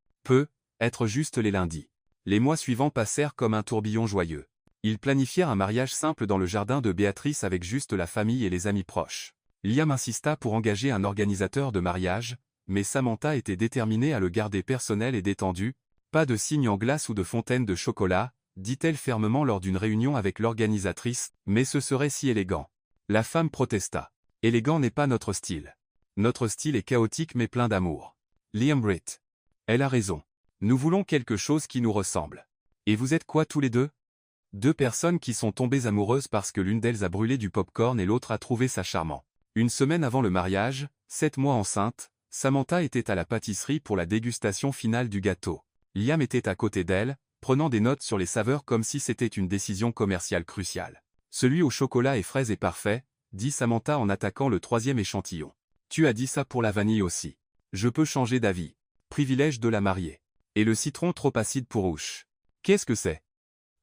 Être juste les lundis. Les mois suivants passèrent comme un tourbillon joyeux. Ils planifièrent un mariage simple dans le jardin de Béatrice avec juste la famille et les amis proches. Liam insista pour engager un organisateur de mariage, mais Samantha était déterminée à le garder personnel et détendu. Pas de signe en glace ou de fontaine de chocolat, dit-elle fermement lors d'une réunion avec l'organisatrice, mais ce serait si élégant. La femme protesta. Élégant n'est pas notre style. Notre style est chaotique mais plein d'amour. Liam Britt. Elle a raison. Nous voulons quelque chose qui nous ressemble. Et vous êtes quoi tous les deux? 2 personnes qui sont tombées amoureuses parce que l'une d'elles a brûlé du pop-corn et l'autre a trouvé ça charmant. Une semaine avant le mariage, 7 mois enceinte, Samantha était à la pâtisserie pour la dégustation finale du gâteau. Liam était à côté d'elle, prenant des notes sur les saveurs comme si c'était une décision commerciale cruciale. Celui au chocolat et fraises est parfait, dit Samantha en attaquant le 3e échantillon. Tu as dit ça pour la vanille aussi. Je peux changer d'avis. Privilège de la mariée. Et le citron trop acide pour Ouch. Qu'est-ce que c'est?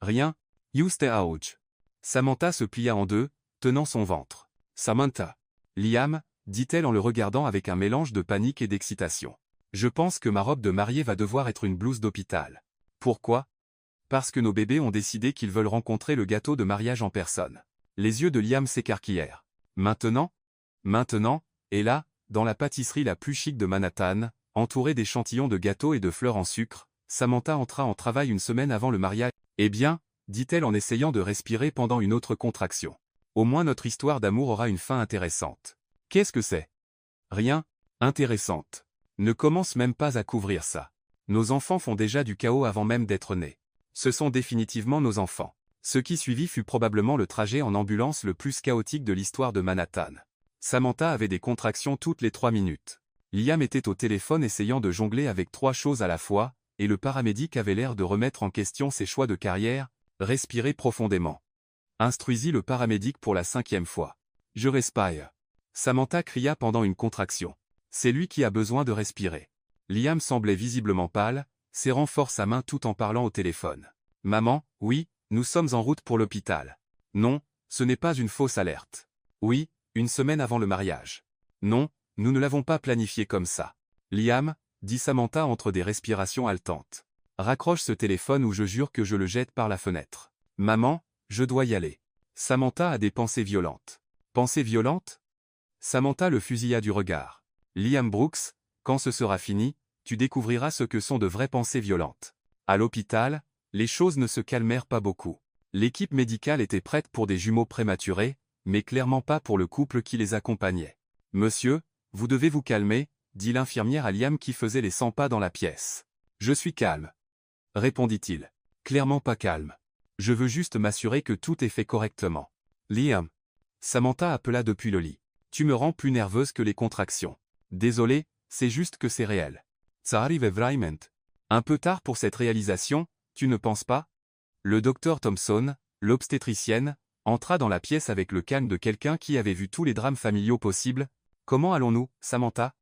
Rien. You stay out. Samantha se plia en deux, tenant son ventre. Samantha. Liam, dit-elle en le regardant avec un mélange de panique et d'excitation. Je pense que ma robe de mariée va devoir être une blouse d'hôpital. Pourquoi? Parce que nos bébés ont décidé qu'ils veulent rencontrer le gâteau de mariage en personne. Les yeux de Liam s'écarquillèrent. Maintenant? Maintenant, et là, dans la pâtisserie la plus chic de Manhattan, entourée d'échantillons de gâteaux et de fleurs en sucre, Samantha entra en travail une semaine avant le mariage. Eh bien, dit-elle en essayant de respirer pendant une autre contraction. Au moins notre histoire d'amour aura une fin intéressante. Qu'est-ce que c'est? Rien, intéressante. Ne commence même pas à couvrir ça. Nos enfants font déjà du chaos avant même d'être nés. Ce sont définitivement nos enfants. Ce qui suivit fut probablement le trajet en ambulance le plus chaotique de l'histoire de Manhattan. Samantha avait des contractions toutes les 3 minutes. Liam était au téléphone essayant de jongler avec 3 choses à la fois, et le paramédic avait l'air de remettre en question ses choix de carrière. Respirez profondément. Instruisit le paramédic pour la 5e fois. Je respire. Samantha cria pendant une contraction. C'est lui qui a besoin de respirer. Liam semblait visiblement pâle, serrant fort sa main tout en parlant au téléphone. Maman, oui, nous sommes en route pour l'hôpital. Non, ce n'est pas une fausse alerte. Oui, une semaine avant le mariage. Non, nous ne l'avons pas planifié comme ça. Liam, dit Samantha entre des respirations haletantes. Raccroche ce téléphone ou je jure que je le jette par la fenêtre. Maman, je dois y aller. Samantha a des pensées violentes. Pensées violentes? Samantha le fusilla du regard. Liam Brooks, Quand ce sera fini, tu découvriras ce que sont de vraies pensées violentes. À l'hôpital, les choses ne se calmèrent pas beaucoup. L'équipe médicale était prête pour des jumeaux prématurés, mais clairement pas pour le couple qui les accompagnait. « Monsieur, vous devez vous calmer », dit l'infirmière à Liam qui faisait les 100 pas dans la pièce. « Je suis calme, » répondit-il. « Clairement pas calme. Je veux juste m'assurer que tout est fait correctement. »« Liam !» Samantha appela depuis le lit. « Tu me rends plus nerveuse que les contractions. »« Désolé, c'est juste que c'est réel. »« Ça arrive vraiment. » Un peu tard pour cette réalisation, tu ne penses pas? Le docteur Thompson, l'obstétricienne, entra dans la pièce avec le calme de quelqu'un qui avait vu tous les drames familiaux possibles. « Comment allons-nous, Samantha? »«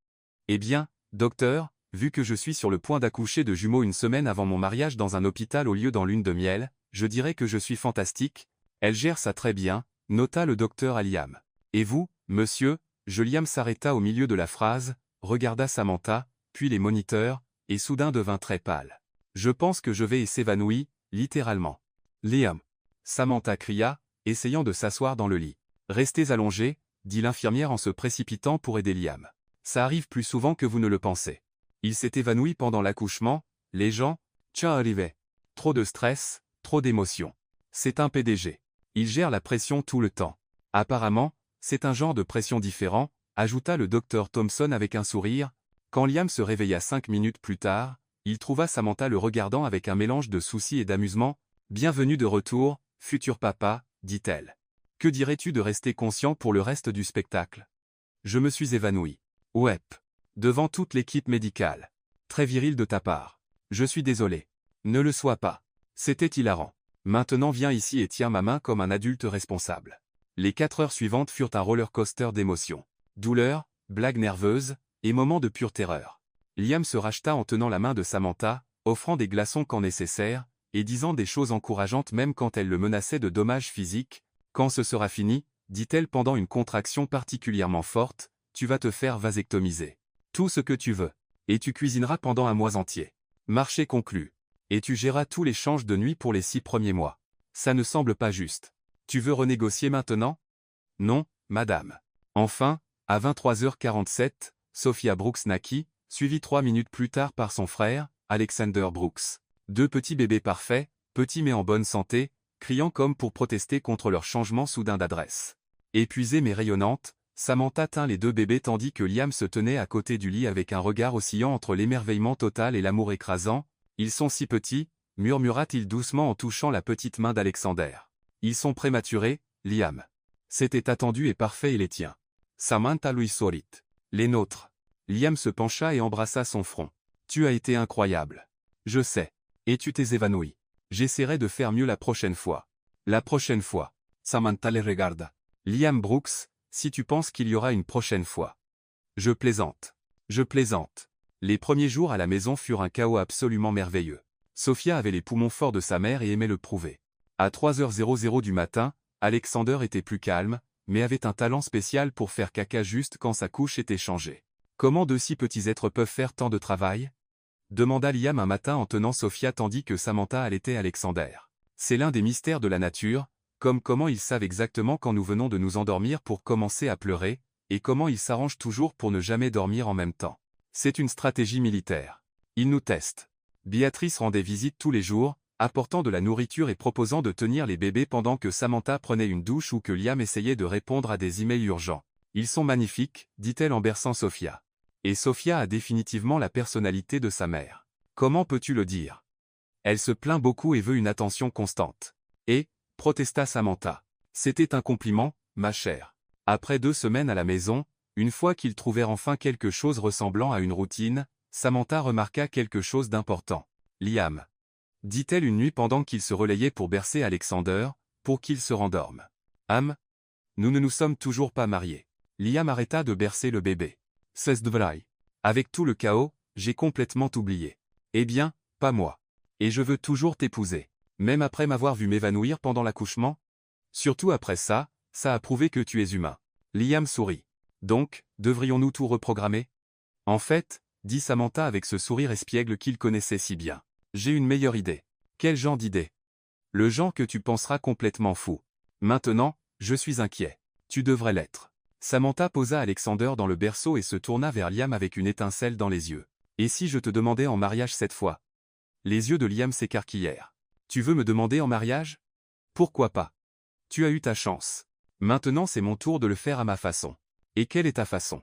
Eh bien, docteur, vu que je suis sur le point d'accoucher de jumeaux une semaine avant mon mariage dans un hôpital au lieu dans lune de miel, je dirais que je suis fantastique. Elle gère ça très bien, nota le docteur à Liam. Et vous, monsieur? Liam s'arrêta au milieu de la phrase, regarda Samantha, puis les moniteurs, et soudain devint très pâle. Je pense que je vais et s'évanouit, littéralement. Liam. Samantha cria, essayant de s'asseoir dans le lit. Restez allongé, dit l'infirmière en se précipitant pour aider Liam. Ça arrive plus souvent que vous ne le pensez. Il s'est évanoui pendant l'accouchement, les gens, tiens arrivait. Trop de stress, trop d'émotions. C'est un PDG. Il gère la pression tout le temps. Apparemment, c'est un genre de pression différent, ajouta le docteur Thompson avec un sourire. Quand Liam se réveilla 5 minutes plus tard, il trouva Samantha le regardant avec un mélange de soucis et d'amusement. « Bienvenue de retour, futur papa, dit-elle. Que dirais-tu de rester conscient pour le reste du spectacle? Je me suis évanoui. Ouep. Devant toute l'équipe médicale. Très viril de ta part. Je suis désolé. Ne le sois pas. C'était hilarant. Maintenant viens ici et tiens ma main comme un adulte responsable. » Les 4 heures suivantes furent un roller coaster d'émotions. Douleur, blagues nerveuses, et moments de pure terreur. Liam se racheta en tenant la main de Samantha, offrant des glaçons quand nécessaire, et disant des choses encourageantes même quand elle le menaçait de dommages physiques. « Quand ce sera fini, dit-elle pendant une contraction particulièrement forte, tu vas te faire vasectomiser. Tout ce que tu veux. Et tu cuisineras pendant un mois entier. Marché conclu. Et tu géreras tous les changes de nuit pour les 6 premiers mois. Ça ne semble pas juste. Tu veux renégocier maintenant? Non, madame. Enfin, à 23h47, Sophia Brooks naquit, suivie 3 minutes plus tard par son frère, Alexander Brooks. 2 petits bébés parfaits, petits mais en bonne santé, criant comme pour protester contre leur changement soudain d'adresse. Épuisée mais rayonnante, Samantha tint les 2 bébés tandis que Liam se tenait à côté du lit avec un regard oscillant entre l'émerveillement total et l'amour écrasant. « Ils sont si petits, » murmura-t-il doucement en touchant la petite main d'Alexander. « Ils sont prématurés, Liam. » C'était attendu et parfait et les tiens. Samantha lui sourit. « Les nôtres. » Liam se pencha et embrassa son front. « Tu as été incroyable. Je sais. Et tu t'es évanoui. J'essaierai de faire mieux la prochaine fois. » La prochaine fois. Samantha les regarda. « Liam Brooks, si tu penses qu'il y aura une prochaine fois. » Je plaisante. Je plaisante. Les premiers jours à la maison furent un chaos absolument merveilleux. Sophia avait les poumons forts de sa mère et aimait le prouver. À 3h00 du matin, Alexander était plus calme, mais avait un talent spécial pour faire caca juste quand sa couche était changée. Comment 2 si petits êtres peuvent faire tant de travail? Demanda Liam un matin en tenant Sophia tandis que Samantha allaitait Alexander. C'est l'un des mystères de la nature, comme comment ils savent exactement quand nous venons de nous endormir pour commencer à pleurer, et comment ils s'arrangent toujours pour ne jamais dormir en même temps. C'est une stratégie militaire. Ils nous testent. Béatrice rendait visite tous les jours, apportant de la nourriture et proposant de tenir les bébés pendant que Samantha prenait une douche ou que Liam essayait de répondre à des emails urgents. « Ils sont magnifiques, dit-elle en berçant Sophia. Et Sophia a définitivement la personnalité de sa mère. Comment peux-tu le dire? Elle se plaint beaucoup et veut une attention constante. Et, protesta Samantha. C'était un compliment, ma chère. Après 2 semaines à la maison, une fois qu'ils trouvèrent enfin quelque chose ressemblant à une routine, Samantha remarqua quelque chose d'important. Liam. Dit-elle une nuit pendant qu'il se relayait pour bercer Alexander, pour qu'il se rendorme. Nous ne nous sommes toujours pas mariés. Liam arrêta de bercer le bébé. C'est vrai. Avec tout le chaos, j'ai complètement oublié. Eh bien, pas moi. Et je veux toujours t'épouser. Même après m'avoir vu m'évanouir pendant l'accouchement? Surtout après ça, ça a prouvé que tu es humain. Liam sourit. Donc, devrions-nous tout reprogrammer? En fait, dit Samantha avec ce sourire espiègle qu'il connaissait si bien. J'ai une meilleure idée. Quel genre d'idée? Le genre que tu penseras complètement fou. Maintenant, je suis inquiet. Tu devrais l'être. Samantha posa Alexander dans le berceau et se tourna vers Liam avec une étincelle dans les yeux. « Et si je te demandais en mariage cette fois ?» Les yeux de Liam s'écarquillèrent. « Tu veux me demander en mariage? Pourquoi pas? Tu as eu ta chance. Maintenant c'est mon tour de le faire à ma façon. » « Et quelle est ta façon ?»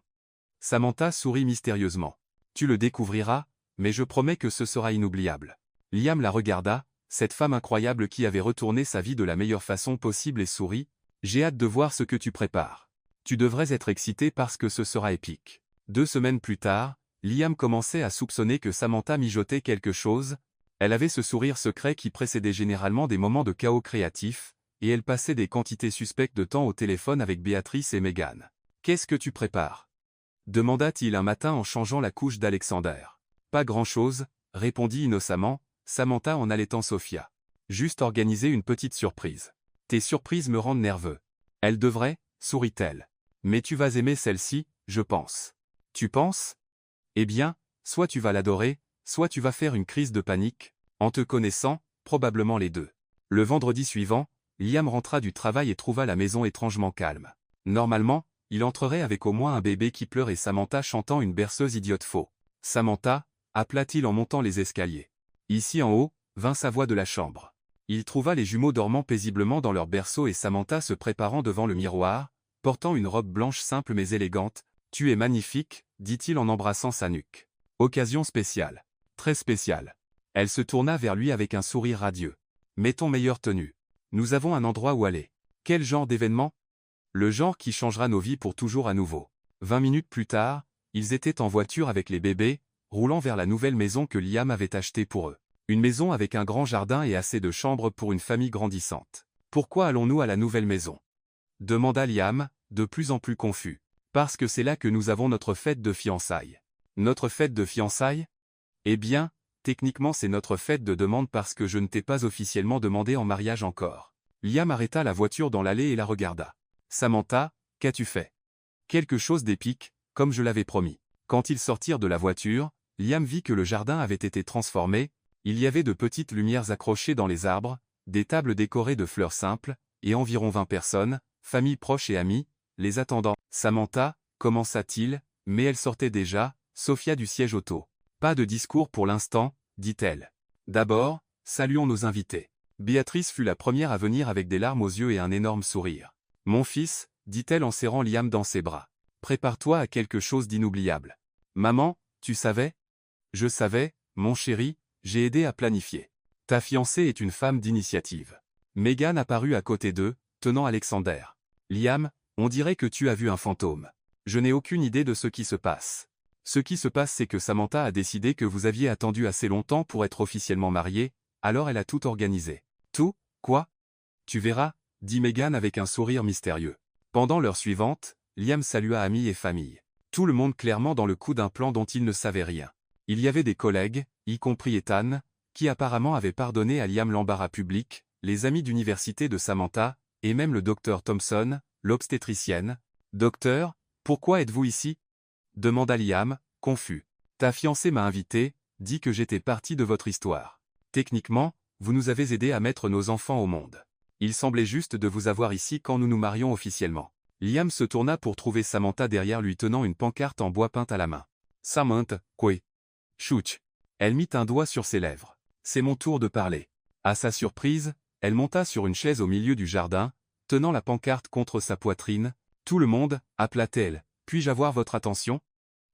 Samantha sourit mystérieusement. « Tu le découvriras, mais je promets que ce sera inoubliable. » Liam la regarda, cette femme incroyable qui avait retourné sa vie de la meilleure façon possible et sourit. « J'ai hâte de voir ce que tu prépares. Tu devrais être excité parce que ce sera épique. » 2 semaines plus tard, Liam commençait à soupçonner que Samantha mijotait quelque chose. Elle avait ce sourire secret qui précédait généralement des moments de chaos créatif, et elle passait des quantités suspectes de temps au téléphone avec Béatrice et Megan. « Qu'est-ce que tu prépares ?» demanda-t-il un matin en changeant la couche d'Alexander. « Pas grand-chose, » répondit innocemment Samantha en allaitant Sophia. « Juste organiser une petite surprise. »« Tes surprises me rendent nerveux. »« Elle devrait, » sourit-elle. « Mais tu vas aimer celle-ci, je pense. »« Tu penses ? Eh bien, soit tu vas l'adorer, soit tu vas faire une crise de panique. En te connaissant, probablement les deux. » Le vendredi suivant, Liam rentra du travail et trouva la maison étrangement calme. Normalement, il entrerait avec au moins un bébé qui pleure et Samantha chantant une berceuse idiote faux. « Samantha » appela-t-il en montant les escaliers. Ici en haut, vint sa voix de la chambre. Il trouva les jumeaux dormant paisiblement dans leur berceau et Samantha se préparant devant le miroir, portant une robe blanche simple mais élégante. « Tu es magnifique » dit-il en embrassant sa nuque. Occasion spéciale. Très spéciale. Elle se tourna vers lui avec un sourire radieux. « Mets ton meilleure tenue. Nous avons un endroit où aller. » « Quel genre d'événement ? » « Le genre qui changera nos vies pour toujours à nouveau. » 20 minutes plus tard, ils étaient en voiture avec les bébés, roulant vers la nouvelle maison que Liam avait achetée pour eux. Une maison avec un grand jardin et assez de chambres pour une famille grandissante. « Pourquoi allons-nous à la nouvelle maison ?» demanda Liam, de plus en plus confus. « Parce que c'est là que nous avons notre fête de fiançailles. » « Notre fête de fiançailles ? Eh bien, techniquement c'est notre fête de demande parce que je ne t'ai pas officiellement demandé en mariage encore. » Liam arrêta la voiture dans l'allée et la regarda. « Samantha, qu'as-tu fait ? » »« Quelque chose d'épique, comme je l'avais promis. » Quand ils sortirent de la voiture, Liam vit que le jardin avait été transformé. Il y avait de petites lumières accrochées dans les arbres, des tables décorées de fleurs simples, et environ 20 personnes, familles proches et amis, les attendant. « Samantha » commença-t-il, mais elle sortait déjà, Sophia du siège auto. « Pas de discours pour l'instant, » dit-elle. « D'abord, saluons nos invités. » Béatrice fut la première à venir avec des larmes aux yeux et un énorme sourire. « Mon fils, » dit-elle en serrant Liam dans ses bras. « Prépare-toi à quelque chose d'inoubliable. »« Maman, tu savais ? » ?»« Je savais, mon chéri, j'ai aidé à planifier. Ta fiancée est une femme d'initiative. » Megan apparut à côté d'eux, tenant Alexander. « Liam, on dirait que tu as vu un fantôme. Je n'ai aucune idée de ce qui se passe. Ce qui se passe c'est que Samantha a décidé que vous aviez attendu assez longtemps pour être officiellement mariés, alors elle a tout organisé. »« Tout ? Quoi ? » ?»« Tu verras, » dit Megan avec un sourire mystérieux. Pendant l'heure suivante, Liam salua amis et famille. Tout le monde clairement dans le coup d'un plan dont il ne savait rien. Il y avait des collègues, y compris Ethan, qui apparemment avaient pardonné à Liam l'embarras public, les amis d'université de Samantha, et même le docteur Thompson, l'obstétricienne. « Docteur, pourquoi êtes-vous ici ?» demanda Liam, confus. « Ta fiancée m'a invité, dit que j'étais partie de votre histoire. Techniquement, vous nous avez aidés à mettre nos enfants au monde. Il semblait juste de vous avoir ici quand nous nous marions officiellement. » Liam se tourna pour trouver Samantha derrière lui tenant une pancarte en bois peint à la main. « Samantha, quoi ? » Chouch. Elle mit un doigt sur ses lèvres. « C'est mon tour de parler. » À sa surprise, elle monta sur une chaise au milieu du jardin, tenant la pancarte contre sa poitrine. « Tout le monde, » appela-t-elle. « Puis-je avoir votre attention ?»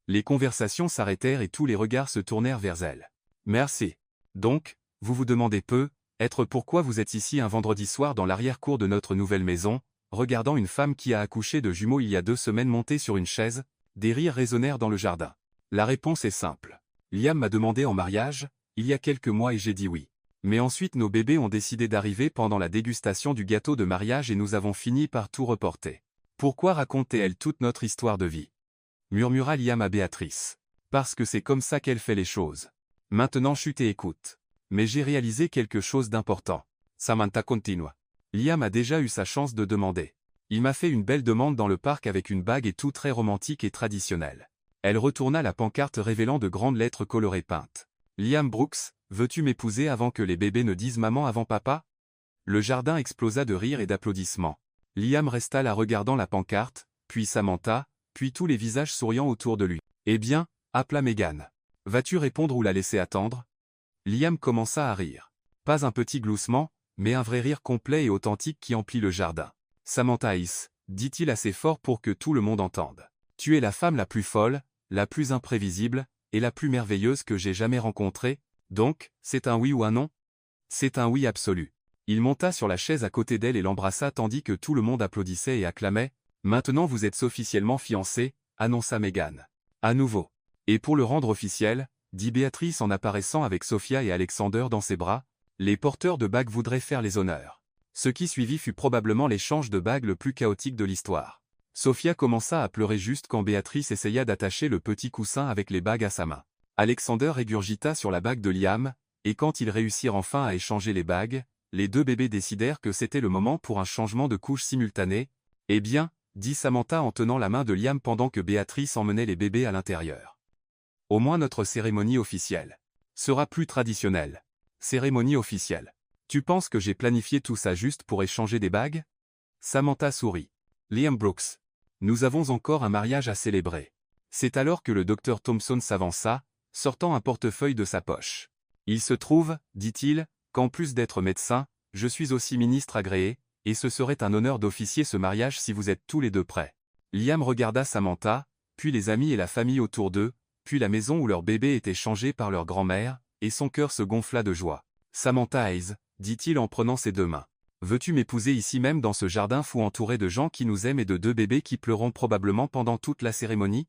Les conversations s'arrêtèrent et tous les regards se tournèrent vers elle. « Merci. Donc, vous vous demandez peut-être pourquoi vous êtes ici un vendredi soir dans l'arrière-cour de notre nouvelle maison, regardant une femme qui a accouché de jumeaux il y a 2 semaines montée sur une chaise. » Des rires résonnèrent dans le jardin. La réponse est simple. Liam m'a demandé en mariage, il y a quelques mois et j'ai dit oui. Mais ensuite nos bébés ont décidé d'arriver pendant la dégustation du gâteau de mariage et nous avons fini par tout reporter. Pourquoi raconter-elle toute notre histoire de vie ? Murmura Liam à Béatrice. Parce que c'est comme ça qu'elle fait les choses. Maintenant chute et écoute. Mais j'ai réalisé quelque chose d'important. Samantha continua. Liam a déjà eu sa chance de demander. Il m'a fait une belle demande dans le parc avec une bague et tout très romantique et traditionnel. Elle retourna la pancarte révélant de grandes lettres colorées peintes. Liam Brooks, veux-tu m'épouser avant que les bébés ne disent maman avant papa ? Le jardin explosa de rires et d'applaudissements. Liam resta là regardant la pancarte, puis Samantha, puis tous les visages souriants autour de lui. « Eh bien » appela Megan. « Vas-tu répondre ou la laisser attendre ?» Liam commença à rire. Pas un petit gloussement, mais un vrai rire complet et authentique qui emplit le jardin. « Samantha Is, dit-il assez fort pour que tout le monde entende. Tu es la femme la plus folle, la plus imprévisible, et la plus merveilleuse que j'ai jamais rencontrée, donc, c'est un oui ou un non ?» C'est un oui absolu. Il monta sur la chaise à côté d'elle et l'embrassa tandis que tout le monde applaudissait et acclamait. « Maintenant vous êtes officiellement fiancés », annonça Megan. À nouveau. « Et pour le rendre officiel », dit Béatrice en apparaissant avec Sophia et Alexander dans ses bras, « les porteurs de bagues voudraient faire les honneurs. » Ce qui suivit fut probablement l'échange de bagues le plus chaotique de l'histoire. Sophia commença à pleurer juste quand Béatrice essaya d'attacher le petit coussin avec les bagues à sa main. Alexander régurgita sur la bague de Liam, et quand ils réussirent enfin à échanger les bagues, les deux bébés décidèrent que c'était le moment pour un changement de couche simultané. « Eh bien » dit Samantha en tenant la main de Liam pendant que Béatrice emmenait les bébés à l'intérieur. « Au moins notre cérémonie officielle sera plus traditionnelle. » Cérémonie officielle. Tu penses que j'ai planifié tout ça juste pour échanger des bagues? Samantha sourit. Liam Brooks. Nous avons encore un mariage à célébrer. C'est alors que le docteur Thompson s'avança, sortant un portefeuille de sa poche. Il se trouve, dit-il, qu'en plus d'être médecin, je suis aussi ministre agréé, et ce serait un honneur d'officier ce mariage si vous êtes tous les deux prêts. Liam regarda Samantha, puis les amis et la famille autour d'eux, puis la maison où leur bébé était changé par leur grand-mère, et son cœur se gonfla de joie. Samantha Hayes, dit-il en prenant ses deux mains. Veux-tu m'épouser ici même dans ce jardin fou entouré de gens qui nous aiment et de deux bébés qui pleureront probablement pendant toute la cérémonie?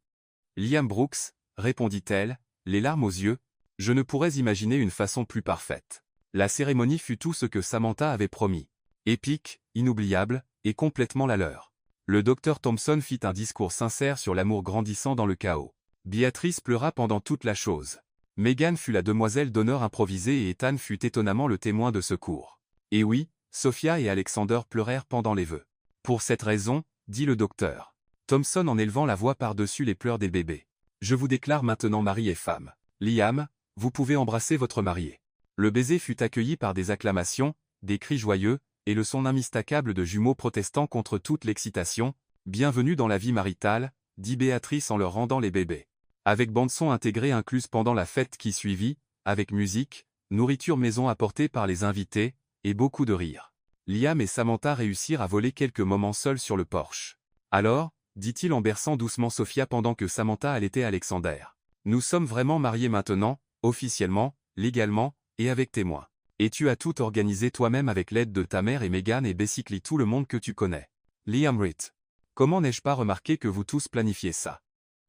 Liam Brooks, répondit-elle, les larmes aux yeux, je ne pourrais imaginer une façon plus parfaite. La cérémonie fut tout ce que Samantha avait promis. Épique, inoubliable, et complètement la leur. Le docteur Thompson fit un discours sincère sur l'amour grandissant dans le chaos. Béatrice pleura pendant toute la chose. Megan fut la demoiselle d'honneur improvisée et Ethan fut étonnamment le témoin de secours. Et oui, Sophia et Alexander pleurèrent pendant les vœux. Pour cette raison, dit le docteur Thompson en élevant la voix par-dessus les pleurs des bébés. Je vous déclare maintenant mari et femme. Liam, vous pouvez embrasser votre marié. Le baiser fut accueilli par des acclamations, des cris joyeux, et le son imistakable de jumeaux protestant contre toute l'excitation. Bienvenue dans la vie maritale, dit Béatrice en leur rendant les bébés. Avec bande-son intégrée incluse pendant la fête qui suivit, avec musique, nourriture maison apportée par les invités, et beaucoup de rires. Liam et Samantha réussirent à voler quelques moments seuls sur le porche. Alors, dit-il en berçant doucement Sophia pendant que Samantha allaitait Alexander. Nous sommes vraiment mariés maintenant, officiellement, légalement, et avec témoins. Et tu as tout organisé toi-même avec l'aide de ta mère et Megan et basically tout le monde que tu connais. Liam Ritt. Comment n'ai-je pas remarqué que vous tous planifiez ça?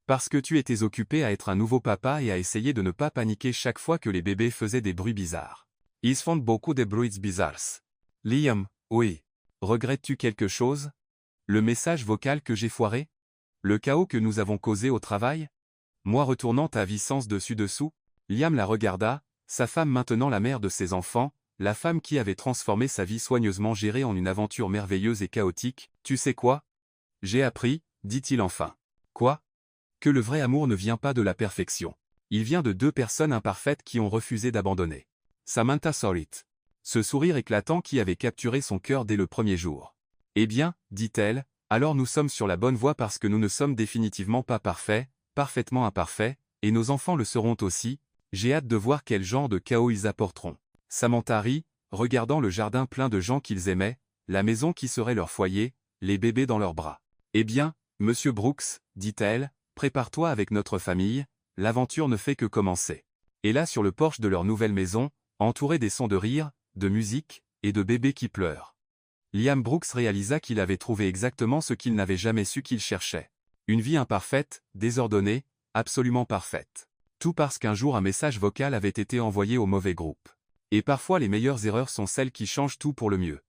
Parce que tu étais occupé à être un nouveau papa et à essayer de ne pas paniquer chaque fois que les bébés faisaient des bruits bizarres. Ils font beaucoup de bruits bizarres. Liam, oui. Regrettes-tu quelque chose? Le message vocal que j'ai foiré? Le chaos que nous avons causé au travail? Moi retournant à Vicence dessus-dessous? Liam la regarda, sa femme maintenant la mère de ses enfants, la femme qui avait transformé sa vie soigneusement gérée en une aventure merveilleuse et chaotique. Tu sais quoi? J'ai appris, dit-il enfin. Quoi? Que le vrai amour ne vient pas de la perfection. Il vient de deux personnes imparfaites qui ont refusé d'abandonner. Samantha Sorit. Ce sourire éclatant qui avait capturé son cœur dès le premier jour. Eh bien, dit-elle, alors nous sommes sur la bonne voie parce que nous ne sommes définitivement pas parfaits, parfaitement imparfaits, et nos enfants le seront aussi. J'ai hâte de voir quel genre de chaos ils apporteront. Samantha rit, regardant le jardin plein de gens qu'ils aimaient, la maison qui serait leur foyer, les bébés dans leurs bras. Eh bien, monsieur Brooks, dit-elle, prépare-toi avec notre famille, l'aventure ne fait que commencer. Et là sur le porche de leur nouvelle maison, entouré des sons de rire, de musique, et de bébés qui pleurent. Liam Brooks réalisa qu'il avait trouvé exactement ce qu'il n'avait jamais su qu'il cherchait. Une vie imparfaite, désordonnée, absolument parfaite. Tout parce qu'un jour un message vocal avait été envoyé au mauvais groupe. Et parfois les meilleures erreurs sont celles qui changent tout pour le mieux.